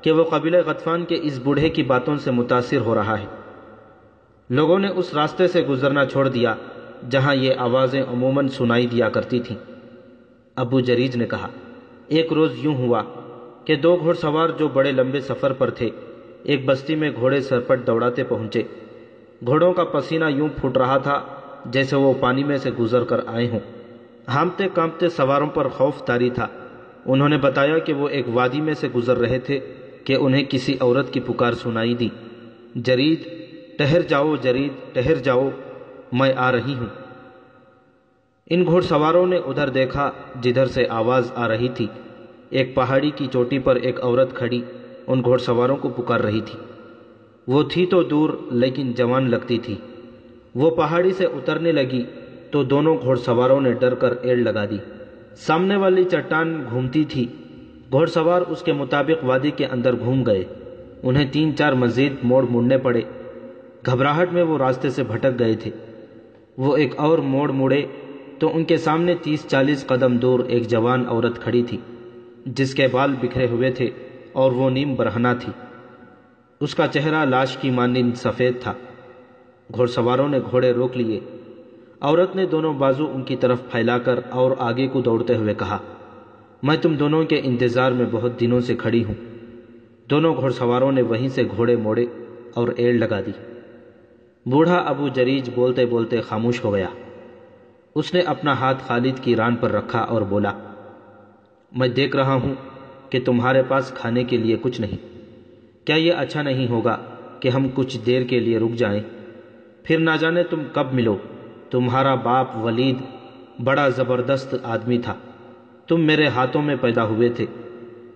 کہ وہ قبیلہ غطفان کے اس بوڑھے کی باتوں سے متاثر ہو رہا ہے۔ لوگوں نے اس راستے سے گزرنا چھوڑ دیا جہاں یہ آوازیں عموماً سنائی دیا کرتی تھیں۔ ابو جریج نے کہا، ایک روز یوں ہوا کہ دو گھوڑ سوار جو بڑے لمبے سفر پر تھے ایک بستی میں گھوڑے سرپٹ دوڑاتے پہنچے۔ گھوڑوں کا پسینہ یوں پھوٹ رہا تھا جیسے وہ پانی میں سے گزر کر آئے ہوں۔ ہانپتے کانپتے سواروں پر خوف طاری تھا۔ انہوں نے بتایا کہ وہ ایک وادی میں سے گزر رہے تھے کہ انہیں کسی عورت کی پکار سنائی دی، جرید ٹھہر جاؤ، جرید ٹھہر جاؤ، میں آ رہی ہوں۔ ان گھوڑ سواروں نے ادھر دیکھا جدھر سے آواز آ رہی تھی۔ ایک پہاڑی کی چوٹی پر ایک عورت کھڑی ان گھوڑ سواروں کو پکار رہی تھی۔ وہ تھی تو دور لیکن جوان لگتی تھی۔ وہ پہاڑی سے اترنے لگی تو دونوں گھوڑ سواروں نے ڈر کر ایڑ لگا دی۔ سامنے والی چٹان گھومتی تھی۔ گھوڑ سوار اس کے مطابق وادی کے اندر گھوم گئے۔ انہیں 3-4 مزید موڑ مڑنے پڑے۔ گھبراہٹ میں وہ راستے سے بھٹک گئے تھے۔ وہ ایک اور موڑ مڑے تو ان کے سامنے 30-40 قدم دور ایک جوان عورت کھڑی تھی جس کے بال بکھرے ہوئے تھے اور وہ نیم برہنہ تھی۔ اس کا چہرہ لاش کی مانند سفید تھا۔ گھوڑ سواروں نے گھوڑے روک لیے۔ عورت نے دونوں بازو ان کی طرف پھیلا کر اور آگے کو دوڑتے ہوئے کہا، میں تم دونوں کے انتظار میں بہت دنوں سے کھڑی ہوں۔ دونوں گھوڑ سواروں نے وہیں سے گھوڑے موڑے اور ایڑ لگا دی۔ بوڑھا ابو جریج بولتے بولتے خاموش ہو گیا۔ اس نے اپنا ہاتھ خالد کی ران پر رکھا اور بولا، میں دیکھ رہا ہوں کہ تمہارے پاس کھانے کے لیے کچھ نہیں۔ کیا یہ اچھا نہیں ہوگا کہ ہم کچھ دیر کے لیے رک جائیں؟ پھر نہ جانے تم کب ملو۔ تمہارا باپ ولید بڑا زبردست آدمی تھا۔ تم میرے ہاتھوں میں پیدا ہوئے تھے۔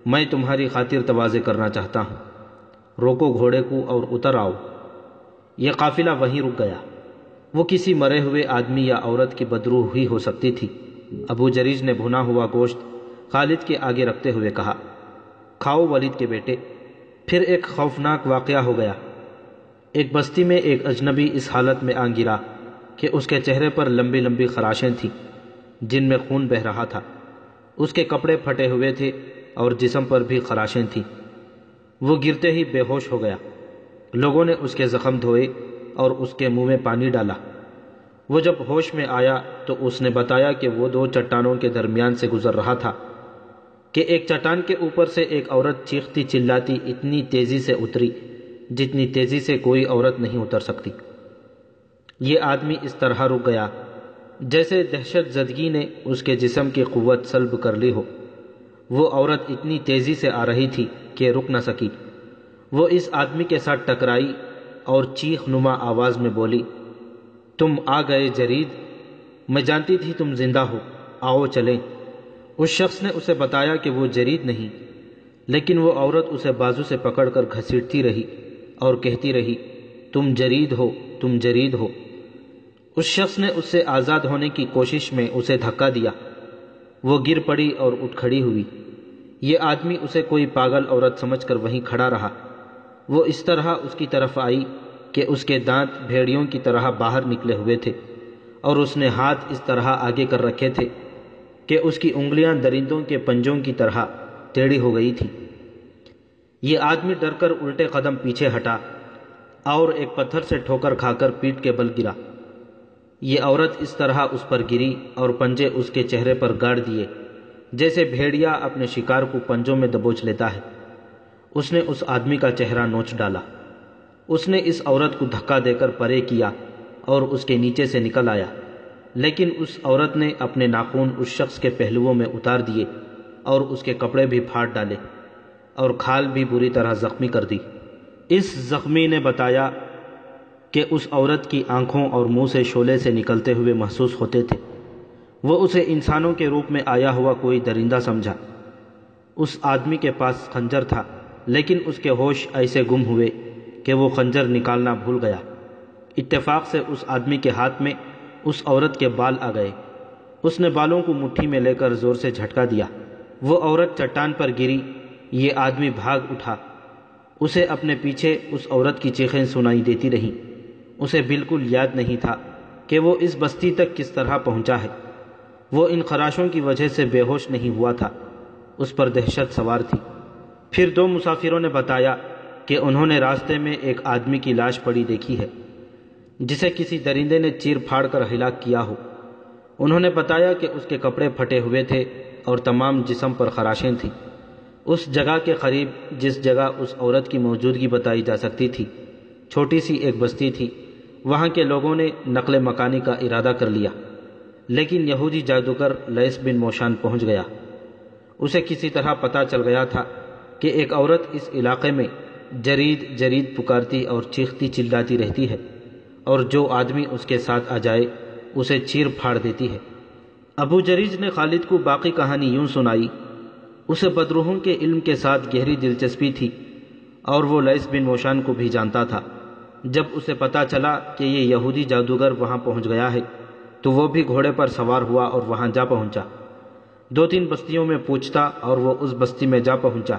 میں تمہاری خاطر تواضع کرنا چاہتا ہوں۔ روکو گھوڑے کو اور اتر آؤ۔ یہ قافلہ وہیں رک گیا۔ وہ کسی مرے ہوئے آدمی یا عورت کی بدروح ہی ہو سکتی تھی۔ ابو جریج نے بھنا ہوا گوشت خالد کے آگے رکھتے ہوئے کہا، کھاؤ ولید کے بیٹے۔ پھر ایک خوفناک واقعہ ہو گیا۔ ایک بستی میں ایک اجنبی اس حالت میں آ گرا کہ اس کے چہرے پر لمبی لمبی خراشیں تھیں جن میں خون بہہ رہا تھا۔ اس کے کپڑے پھٹے ہوئے تھے اور جسم پر بھی خراشیں تھیں۔ وہ گرتے ہی بے ہوش ہو گیا۔ لوگوں نے اس کے زخم دھوئے اور اس کے منہ میں پانی ڈالا۔ وہ جب ہوش میں آیا تو اس نے بتایا کہ وہ 2 چٹانوں کے درمیان سے گزر رہا تھا کہ ایک چٹان کے اوپر سے ایک عورت چیختی چلاتی اتنی تیزی سے اتری جتنی تیزی سے کوئی عورت نہیں اتر سکتی۔ یہ آدمی اس طرح رک گیا جیسے دہشت زدگی نے اس کے جسم کی قوت سلب کر لی ہو۔ وہ عورت اتنی تیزی سے آ رہی تھی کہ رک نہ سکی۔ وہ اس آدمی کے ساتھ ٹکرائی اور چیخ نما آواز میں بولی، تم آ گئے جرید، میں جانتی تھی تم زندہ ہو، آؤ چلیں۔ اس شخص نے اسے بتایا کہ وہ جرید نہیں، لیکن وہ عورت اسے بازو سے پکڑ کر گھسیٹتی رہی اور کہتی رہی، تم جرید ہو، تم جرید ہو۔ اس شخص نے اس سے آزاد ہونے کی کوشش میں اسے دھکا دیا۔ وہ گر پڑی اور اٹھ کھڑی ہوئی۔ یہ آدمی اسے کوئی پاگل عورت سمجھ کر وہیں کھڑا رہا۔ وہ اس طرح اس کی طرف آئی کہ اس کے دانت بھیڑیوں کی طرح باہر نکلے ہوئے تھے اور اس نے ہاتھ اس طرح آگے کر رکھے تھے کہ اس کی انگلیاں درندوں کے پنجوں کی طرح ٹیڑھی ہو گئی تھی۔ یہ آدمی ڈر کر الٹے قدم پیچھے ہٹا اور ایک پتھر سے ٹھوکر کھا کر پیٹھ کے بل گرا۔ یہ عورت اس طرح اس پر گری اور پنجے اس کے چہرے پر گاڑ دیے جیسے بھیڑیا اپنے شکار کو پنجوں میں دبوچ لیتا ہے۔ اس نے اس آدمی کا چہرہ نوچ ڈالا۔ اس نے اس عورت کو دھکا دے کر پرے کیا اور اس کے نیچے سے نکل آیا، لیکن اس عورت نے اپنے ناخون اس شخص کے پہلوؤں میں اتار دیے اور اس کے کپڑے بھی پھاڑ ڈالے اور کھال بھی بری طرح زخمی کر دی۔ اس زخمی نے بتایا کہ اس عورت کی آنکھوں اور منہ سے شعلے سے نکلتے ہوئے محسوس ہوتے تھے۔ وہ اسے انسانوں کے روپ میں آیا ہوا کوئی درندہ سمجھا۔ اس آدمی کے پاس خنجر تھا، لیکن اس کے ہوش ایسے گم ہوئے کہ وہ خنجر نکالنا بھول گیا۔ اتفاق سے اس آدمی کے ہاتھ میں اس عورت کے بال آ گئے۔ اس نے بالوں کو مٹھی میں لے کر زور سے جھٹکا دیا۔ وہ عورت چٹان پر گری۔ یہ آدمی بھاگ اٹھا۔ اسے اپنے پیچھے اس عورت کی چیخیں سنائی دیتی رہیں۔ اسے بالکل یاد نہیں تھا کہ وہ اس بستی تک کس طرح پہنچا ہے۔ وہ ان خراشوں کی وجہ سے بے ہوش نہیں ہوا تھا۔ اس پر دہشت سوار تھی۔ پھر دو مسافروں نے بتایا کہ انہوں نے راستے میں ایک آدمی کی لاش پڑی دیکھی ہے جسے کسی درندے نے چیر پھاڑ کر ہلاک کیا ہو۔ انہوں نے بتایا کہ اس کے کپڑے پھٹے ہوئے تھے اور تمام جسم پر خراشیں تھیں۔ اس جگہ کے قریب جس جگہ اس عورت کی موجودگی بتائی جا سکتی تھی چھوٹی سی ایک بستی تھی۔ وہاں کے لوگوں نے نقل مکانی کا ارادہ کر لیا، لیکن یہودی جادوگر لیس بن موشان پہنچ گیا۔ اسے کسی طرح پتہ چل گیا تھا کہ ایک عورت اس علاقے میں جرید جرید پکارتی اور چیختی چلاتی رہتی ہے، اور جو آدمی اس کے ساتھ آ جائے اسے چیر پھاڑ دیتی ہے۔ ابو جریج نے خالد کو باقی کہانی یوں سنائی۔ اسے بدروحوں کے علم کے ساتھ گہری دلچسپی تھی اور وہ لیس بن موشان کو بھی جانتا تھا۔ جب اسے پتہ چلا کہ یہ یہودی جادوگر وہاں پہنچ گیا ہے تو وہ بھی گھوڑے پر سوار ہوا اور وہاں جا پہنچا۔ 2-3 بستیوں میں پوچھتا اور وہ اس بستی میں جا پہنچا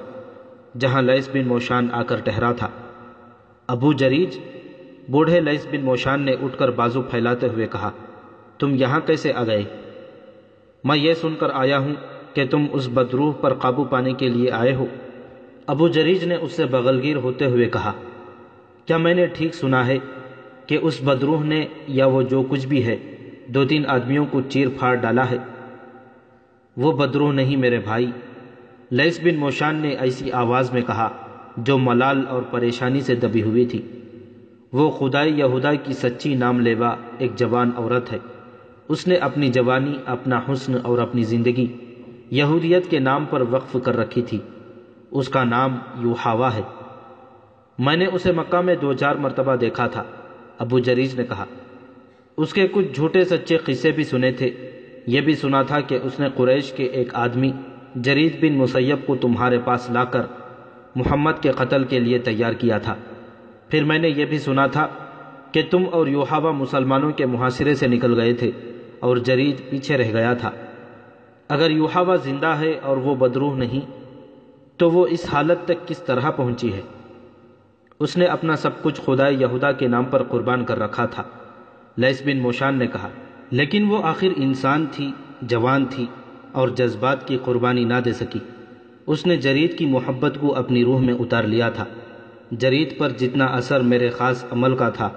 جہاں لیس بن موشان آ کر ٹھہرا تھا۔ ابو جریج، بوڑھے لیس بن موشان نے اٹھ کر بازو پھیلاتے ہوئے کہا، تم یہاں کیسے آ گئے؟ میں یہ سن کر آیا ہوں کہ تم اس بدروح پر قابو پانے کے لیے آئے ہو۔ ابو جریج نے اس سے بغلگیر ہوتے ہوئے کہا، کیا میں نے ٹھیک سنا ہے کہ اس بدروح نے یا وہ جو کچھ بھی ہے 2-3 آدمیوں کو چیر پھاڑ ڈالا ہے؟ وہ بدروح نہیں میرے بھائی، لیس بن موشان نے ایسی آواز میں کہا جو ملال اور پریشانی سے دبی ہوئی تھی۔ وہ خدائے یہودا کی سچی نام لیوا ایک جوان عورت ہے۔ اس نے اپنی جوانی، اپنا حسن اور اپنی زندگی یہودیت کے نام پر وقف کر رکھی تھی۔ اس کا نام یوحوا ہے۔ میں نے اسے مکہ میں 2-4 مرتبہ دیکھا تھا، ابو جریج نے کہا۔ اس کے کچھ جھوٹے سچے قصے بھی سنے تھے۔ یہ بھی سنا تھا کہ اس نے قریش کے ایک آدمی جرید بن مسیب کو تمہارے پاس لا کر محمد کے قتل کے لیے تیار کیا تھا۔ پھر میں نے یہ بھی سنا تھا کہ تم اور یوحوا مسلمانوں کے محاصرے سے نکل گئے تھے اور جرید پیچھے رہ گیا تھا۔ اگر یوحوا زندہ ہے اور وہ بدروح نہیں تو وہ اس حالت تک کس طرح پہنچی ہے؟ اس نے اپنا سب کچھ خدائے یہودا کے نام پر قربان کر رکھا تھا، لیس بن موشان نے کہا۔ لیکن وہ آخر انسان تھی، جوان تھی اور جذبات کی قربانی نہ دے سکی۔ اس نے جرید کی محبت کو اپنی روح میں اتار لیا تھا۔ جرید پر جتنا اثر میرے خاص عمل کا تھا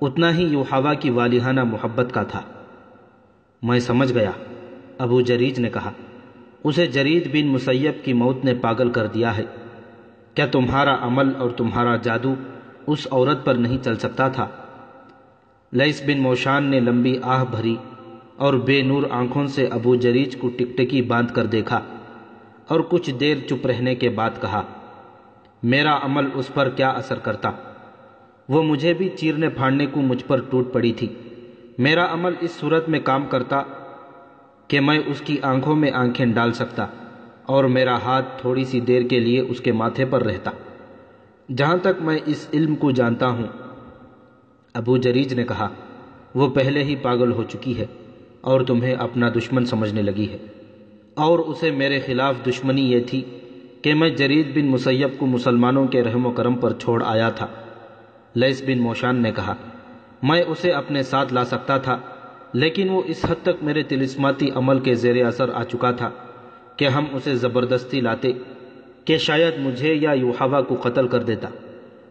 اتنا ہی یوحوا کی والہانہ محبت کا تھا۔ میں سمجھ گیا، ابو جریج نے کہا۔ اسے جرید بن مسیب کی موت نے پاگل کر دیا ہے۔ کیا تمہارا عمل اور تمہارا جادو اس عورت پر نہیں چل سکتا تھا؟ لیس بن موشان نے لمبی آہ بھری اور بے نور آنکھوں سے ابو جریج کو ٹکٹکی باندھ کر دیکھا اور کچھ دیر چپ رہنے کے بعد کہا، میرا عمل اس پر کیا اثر کرتا؟ وہ مجھے بھی چیرنے پھاڑنے کو مجھ پر ٹوٹ پڑی تھی۔ میرا عمل اس صورت میں کام کرتا کہ میں اس کی آنکھوں میں آنکھیں ڈال سکتا اور میرا ہاتھ تھوڑی سی دیر کے لیے اس کے ماتھے پر رہتا۔ جہاں تک میں اس علم کو جانتا ہوں، ابو جریج نے کہا، وہ پہلے ہی پاگل ہو چکی ہے اور تمہیں اپنا دشمن سمجھنے لگی ہے، اور اسے میرے خلاف دشمنی یہ تھی کہ میں جرید بن مسیب کو مسلمانوں کے رحم و کرم پر چھوڑ آیا تھا۔ لیس بن موشان نے کہا، میں اسے اپنے ساتھ لا سکتا تھا، لیکن وہ اس حد تک میرے طلسماتی عمل کے زیر اثر آ چکا تھا کہ ہم اسے زبردستی لاتے کہ شاید مجھے یا یوحوا کو قتل کر دیتا۔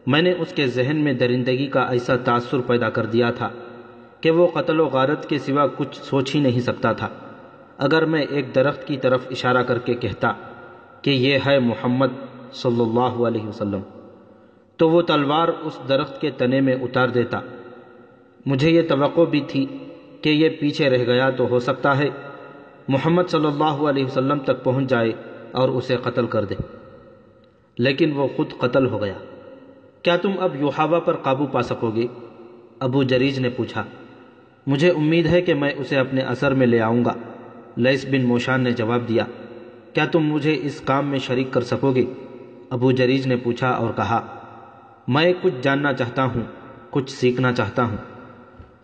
میں نے اس کے ذہن میں درندگی کا ایسا تاثر پیدا کر دیا تھا کہ وہ قتل و غارت کے سوا کچھ سوچ ہی نہیں سکتا تھا۔ اگر میں ایک درخت کی طرف اشارہ کر کے کہتا کہ یہ ہے محمد صلی اللہ علیہ وسلم تو وہ تلوار اس درخت کے تنے میں اتار دیتا۔ مجھے یہ توقع بھی تھی کہ یہ پیچھے رہ گیا تو ہو سکتا ہے محمد صلی اللہ علیہ وسلم تک پہنچ جائے اور اسے قتل کر دے، لیکن وہ خود قتل ہو گیا۔ کیا تم اب یوحوا پر قابو پا سکو گے؟ ابو جریج نے پوچھا۔ مجھے امید ہے کہ میں اسے اپنے اثر میں لے آؤں گا، لیس بن موشان نے جواب دیا۔ کیا تم مجھے اس کام میں شریک کر سکو گے؟ ابو جریج نے پوچھا اور کہا، میں کچھ جاننا چاہتا ہوں، کچھ سیکھنا چاہتا ہوں۔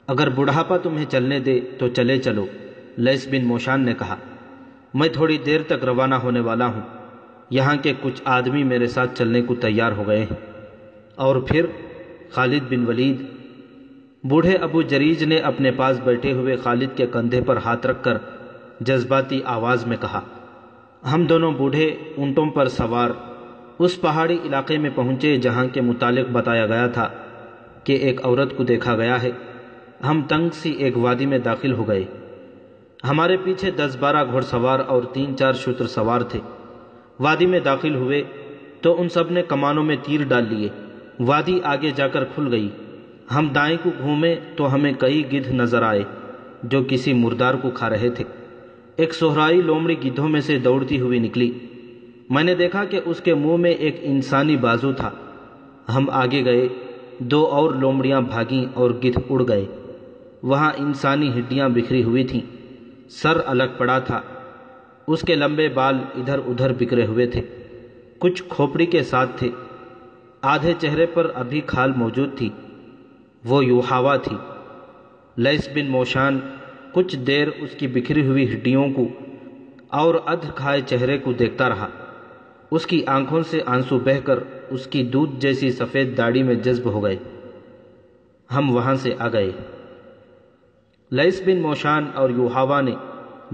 اگر بڑھاپا تمہیں چلنے دے تو چلے چلو، لیس بن موشان نے کہا۔ میں تھوڑی دیر تک روانہ ہونے والا ہوں، یہاں کے کچھ آدمی میرے ساتھ چلنے کو تیار ہو گئے ہیں۔ اور پھر خالد بن ولید، بوڑھے ابو جریج نے اپنے پاس بیٹھے ہوئے خالد کے کندھے پر ہاتھ رکھ کر جذباتی آواز میں کہا۔ ہم دونوں بوڑھے اونٹوں پر سوار اس پہاڑی علاقے میں پہنچے جہاں کے متعلق بتایا گیا تھا کہ ایک عورت کو دیکھا گیا ہے۔ ہم تنگ سی ایک وادی میں داخل ہو گئے۔ ہمارے پیچھے 10-12 گھوڑ سوار اور 3-4 شتر سوار تھے۔ وادی میں داخل ہوئے تو ان سب نے کمانوں میں تیر ڈال لیے۔ وادی آگے جا کر کھل گئی۔ ہم دائیں کو گھومے تو ہمیں کئی گدھ نظر آئے جو کسی مردار کو کھا رہے تھے۔ ایک صحرائی لومڑی گدھوں میں سے دوڑتی ہوئی نکلی۔ میں نے دیکھا کہ اس کے منہ میں ایک انسانی بازو تھا۔ ہم آگے گئے، 2 اور لومڑیاں بھاگیں اور گدھ اڑ گئے۔ وہاں انسانی ہڈیاں بکھری ہوئی تھیں، سر الگ پڑا تھا، اس کے لمبے بال ادھر ادھر بکھرے ہوئے تھے، کچھ کھوپڑی کے ساتھ تھے، آدھے چہرے پر ابھی کھال موجود تھی۔ وہ یوحاوا تھی۔ لیس بن موشان کچھ دیر اس کی بکھری ہوئی ہڈیوں کو اور ادھ کھائے چہرے کو دیکھتا رہا۔ اس کی آنکھوں سے آنسو بہہ کر اس کی دودھ جیسی سفید داڑھی میں جذب ہو گئے۔ ہم وہاں سے آ گئے۔ لیس بن موشان اور یوحاوا نے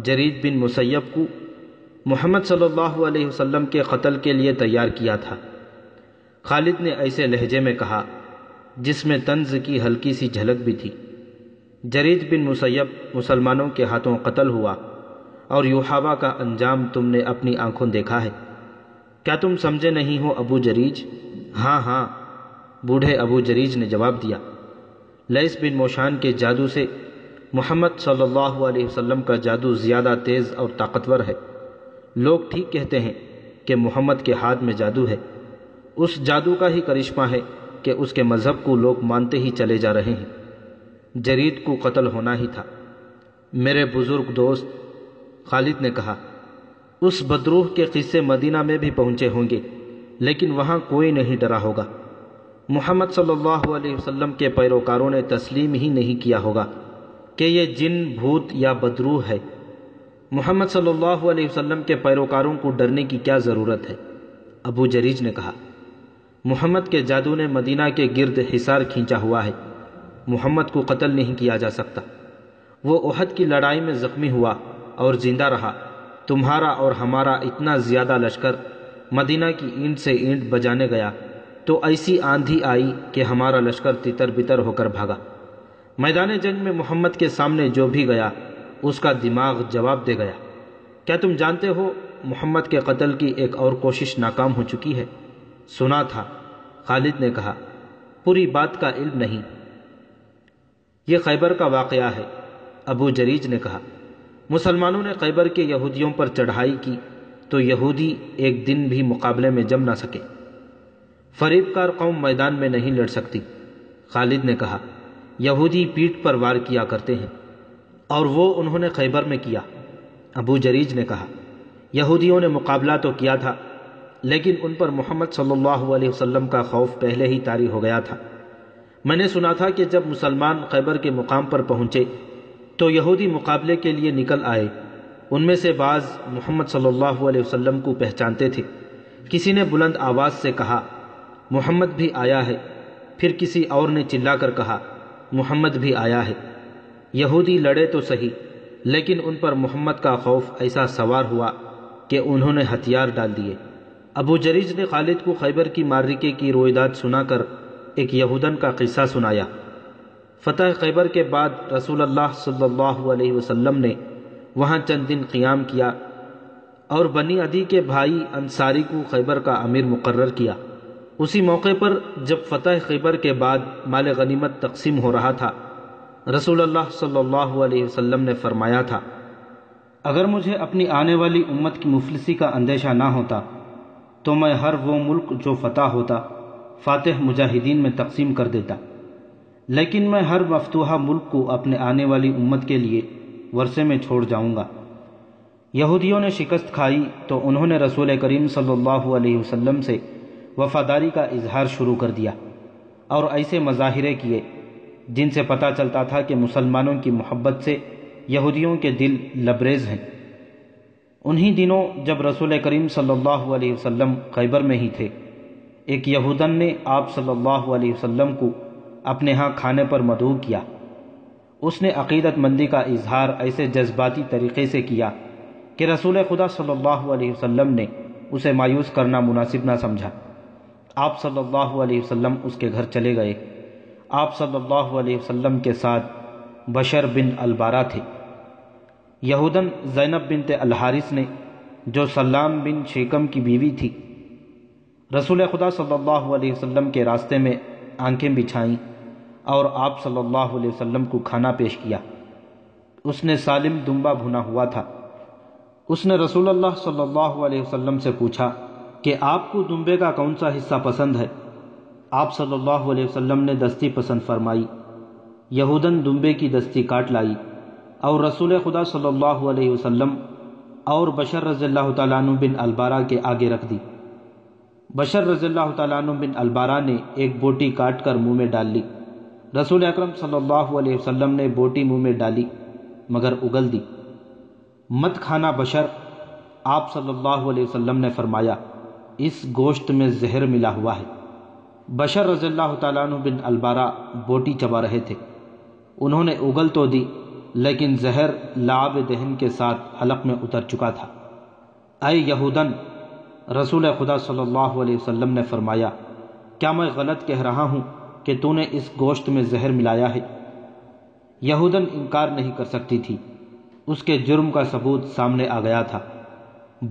جرید بن مسیب کو محمد صلی اللہ علیہ وسلم کے قتل کے لیے تیار کیا تھا۔ خالد نے ایسے لہجے میں کہا جس میں طنز کی ہلکی سی جھلک بھی تھی، جرید بن مسیب مسلمانوں کے ہاتھوں قتل ہوا اور یوحاوا کا انجام تم نے اپنی آنکھوں دیکھا ہے۔ کیا تم سمجھے نہیں ہو ابو جریج؟ ہاں ہاں، بوڑھے ابو جریج نے جواب دیا۔ لیس بن موشان کے جادو سے محمد صلی اللہ علیہ وسلم کا جادو زیادہ تیز اور طاقتور ہے۔ لوگ ٹھیک کہتے ہیں کہ محمد کے ہاتھ میں جادو ہے۔ اس جادو کا ہی کرشمہ ہے کہ اس کے مذہب کو لوگ مانتے ہی چلے جا رہے ہیں۔ جرید کو قتل ہونا ہی تھا۔ میرے بزرگ دوست، خالد نے کہا، اس بدروح کے قصے مدینہ میں بھی پہنچے ہوں گے، لیکن وہاں کوئی نہیں ڈرا ہوگا۔ محمد صلی اللہ علیہ وسلم کے پیروکاروں نے تسلیم ہی نہیں کیا ہوگا کہ یہ جن، بھوت یا بدروح ہے۔ محمد صلی اللہ علیہ وسلم کے پیروکاروں کو ڈرنے کی کیا ضرورت ہے؟ ابو جریج نے کہا، محمد کے جادو نے مدینہ کے گرد حصار کھینچا ہوا ہے، محمد کو قتل نہیں کیا جا سکتا۔ وہ احد کی لڑائی میں زخمی ہوا اور زندہ رہا۔ تمہارا اور ہمارا اتنا زیادہ لشکر مدینہ کی اینٹ سے اینٹ بجانے گیا تو ایسی آندھی آئی کہ ہمارا لشکر تتر بتر ہو کر بھاگا۔ میدان جنگ میں محمد کے سامنے جو بھی گیا اس کا دماغ جواب دے گیا۔ کیا تم جانتے ہو محمد کے قتل کی ایک اور کوشش ناکام ہو چکی ہے؟ سنا تھا، خالد نے کہا، پوری بات کا علم نہیں۔ یہ خیبر کا واقعہ ہے، ابو جریج نے کہا۔ مسلمانوں نے خیبر کے یہودیوں پر چڑھائی کی تو یہودی ایک دن بھی مقابلے میں جم نہ سکے۔ فریب کار قوم میدان میں نہیں لڑ سکتی، خالد نے کہا۔ یہودی پیٹھ پر وار کیا کرتے ہیں، اور وہ انہوں نے خیبر میں کیا، ابو جریج نے کہا۔ یہودیوں نے مقابلہ تو کیا تھا، لیکن ان پر محمد صلی اللہ علیہ وسلم کا خوف پہلے ہی طاری ہو گیا تھا۔ میں نے سنا تھا کہ جب مسلمان خیبر کے مقام پر پہنچے تو یہودی مقابلے کے لیے نکل آئے۔ ان میں سے بعض محمد صلی اللہ علیہ وسلم کو پہچانتے تھے۔ کسی نے بلند آواز سے کہا، محمد بھی آیا ہے۔ پھر کسی اور نے چلا کر کہا، محمد بھی آیا ہے۔ یہودی لڑے تو صحیح، لیکن ان پر محمد کا خوف ایسا سوار ہوا کہ انہوں نے ہتھیار ڈال دیے۔ ابو جریج نے خالد کو خیبر کی معرکے کی رویداد سنا کر ایک یہودن کا قصہ سنایا۔ فتح خیبر کے بعد رسول اللہ صلی اللہ علیہ وسلم نے وہاں چند دن قیام کیا اور بنی عدی کے بھائی انصاری کو خیبر کا امیر مقرر کیا۔ اسی موقع پر جب فتح خیبر کے بعد مال غنیمت تقسیم ہو رہا تھا، رسول اللہ صلی اللہ علیہ وسلم نے فرمایا تھا، اگر مجھے اپنی آنے والی امت کی مفلسی کا اندیشہ نہ ہوتا تو میں ہر وہ ملک جو فتح ہوتا فاتح مجاہدین میں تقسیم کر دیتا، لیکن میں ہر مفتوحہ ملک کو اپنے آنے والی امت کے لیے ورثے میں چھوڑ جاؤں گا۔ یہودیوں نے شکست کھائی تو انہوں نے رسول کریم صلی اللہ علیہ وسلم سے وفاداری کا اظہار شروع کر دیا اور ایسے مظاہرے کیے جن سے پتہ چلتا تھا کہ مسلمانوں کی محبت سے یہودیوں کے دل لبریز ہیں۔ انہی دنوں جب رسول کریم صلی اللہ علیہ وسلم خیبر میں ہی تھے، ایک یہودن نے آپ صلی اللہ علیہ وسلم کو اپنے ہاں کھانے پر مدعو کیا۔ اس نے عقیدت مندی کا اظہار ایسے جذباتی طریقے سے کیا کہ رسول خدا صلی اللہ علیہ وسلم نے اسے مایوس کرنا مناسب نہ سمجھا۔ آپ صلی اللہ علیہ وسلم اس کے گھر چلے گئے۔ آپ صلی اللہ علیہ وسلم کے ساتھ بشر بن البارہ تھے۔ یہوداً زینب بنت الحارث نے، جو سلام بن شیکم کی بیوی تھی، رسول خدا صلی اللہ علیہ وسلم کے راستے میں آنکھیں بچھائیں اور آپ صلی اللہ علیہ وسلم کو کھانا پیش کیا۔ اس نے سالم دمبا بھنا ہوا تھا۔ اس نے رسول اللہ صلی اللہ علیہ وسلم سے پوچھا کہ آپ کو دمبے کا کون سا حصہ پسند ہے؟ آپ صلی اللہ علیہ وسلم نے دستی پسند فرمائی۔ یہوداً دمبے کی دستی کاٹ لائی اور رسول خدا صلی اللہ علیہ وسلم اور بشر رضی اللہ تعالیٰ عنہ بن البارہ کے آگے رکھ دی۔ بشر رضی اللہ تعالیٰ عنہ بن البارہ نے ایک بوٹی کاٹ کر منہ میں ڈال لی۔ رسول اکرم صلی اللہ علیہ وسلم نے بوٹی منہ میں ڈالی مگر اگل دی۔ مت کھانا بشر، آپ صلی اللہ علیہ وسلم نے فرمایا، اس گوشت میں زہر ملا ہوا ہے۔ بشر رضی اللہ تعالیٰ عنہ بن البارہ بوٹی چبا رہے تھے۔ انہوں نے اگل تو دی لیکن زہر لعاب دہن کے ساتھ حلق میں اتر چکا تھا۔ اے یہودن، رسول خدا صلی اللہ علیہ وسلم نے فرمایا، کیا میں غلط کہہ رہا ہوں کہ تو نے اس گوشت میں زہر ملایا ہے؟ یہودن انکار نہیں کر سکتی تھی، اس کے جرم کا ثبوت سامنے آ گیا تھا۔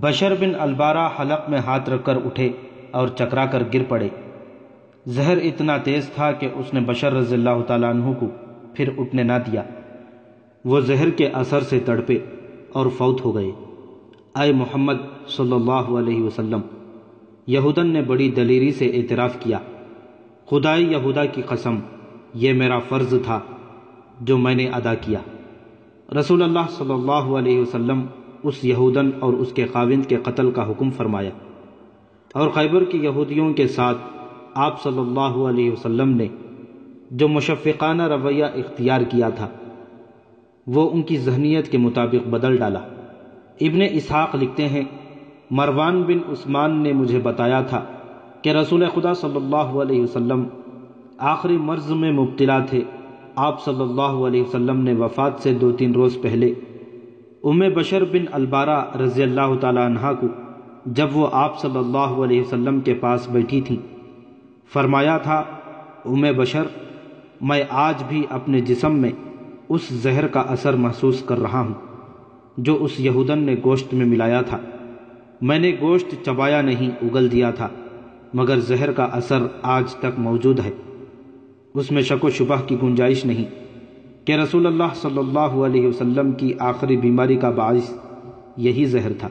بشر بن البارہ حلق میں ہاتھ رکھ کر اٹھے اور چکرا کر گر پڑے۔ زہر اتنا تیز تھا کہ اس نے بشر رضی اللہ تعالیٰ عنہ کو پھر اٹھنے نہ دیا۔ وہ زہر کے اثر سے تڑپے اور فوت ہو گئے۔ اے محمد صلی اللہ علیہ وسلم، یہودن نے بڑی دلیری سے اعتراف کیا، خدائے یہودا کی قسم، یہ میرا فرض تھا جو میں نے ادا کیا۔ رسول اللہ صلی اللہ علیہ وسلم اس یہودن اور اس کے خاوند کے قتل کا حکم فرمایا، اور خیبر کے یہودیوں کے ساتھ آپ صلی اللہ علیہ وسلم نے جو مشفقانہ رویہ اختیار کیا تھا وہ ان کی ذہنیت کے مطابق بدل ڈالا۔ ابن اسحاق لکھتے ہیں، مروان بن عثمان نے مجھے بتایا تھا کہ رسول خدا صلی اللہ علیہ وسلم آخری مرض میں مبتلا تھے۔ آپ صلی اللہ علیہ وسلم نے وفات سے 2-3 روز پہلے بشر بن البارہ رضی اللہ تعالی عنہا کو، جب وہ آپ صلی اللہ علیہ وسلم کے پاس بیٹھی تھیں، فرمایا تھا، بشر، میں آج بھی اپنے جسم میں اس زہر کا اثر محسوس کر رہا ہوں جو اس یہودن نے گوشت میں ملایا تھا۔ میں نے گوشت چبایا نہیں، اگل دیا تھا، مگر زہر کا اثر آج تک موجود ہے۔ اس میں شک و شبہ کی گنجائش نہیں کہ رسول اللہ صلی اللہ علیہ وسلم کی آخری بیماری کا باعث یہی زہر تھا۔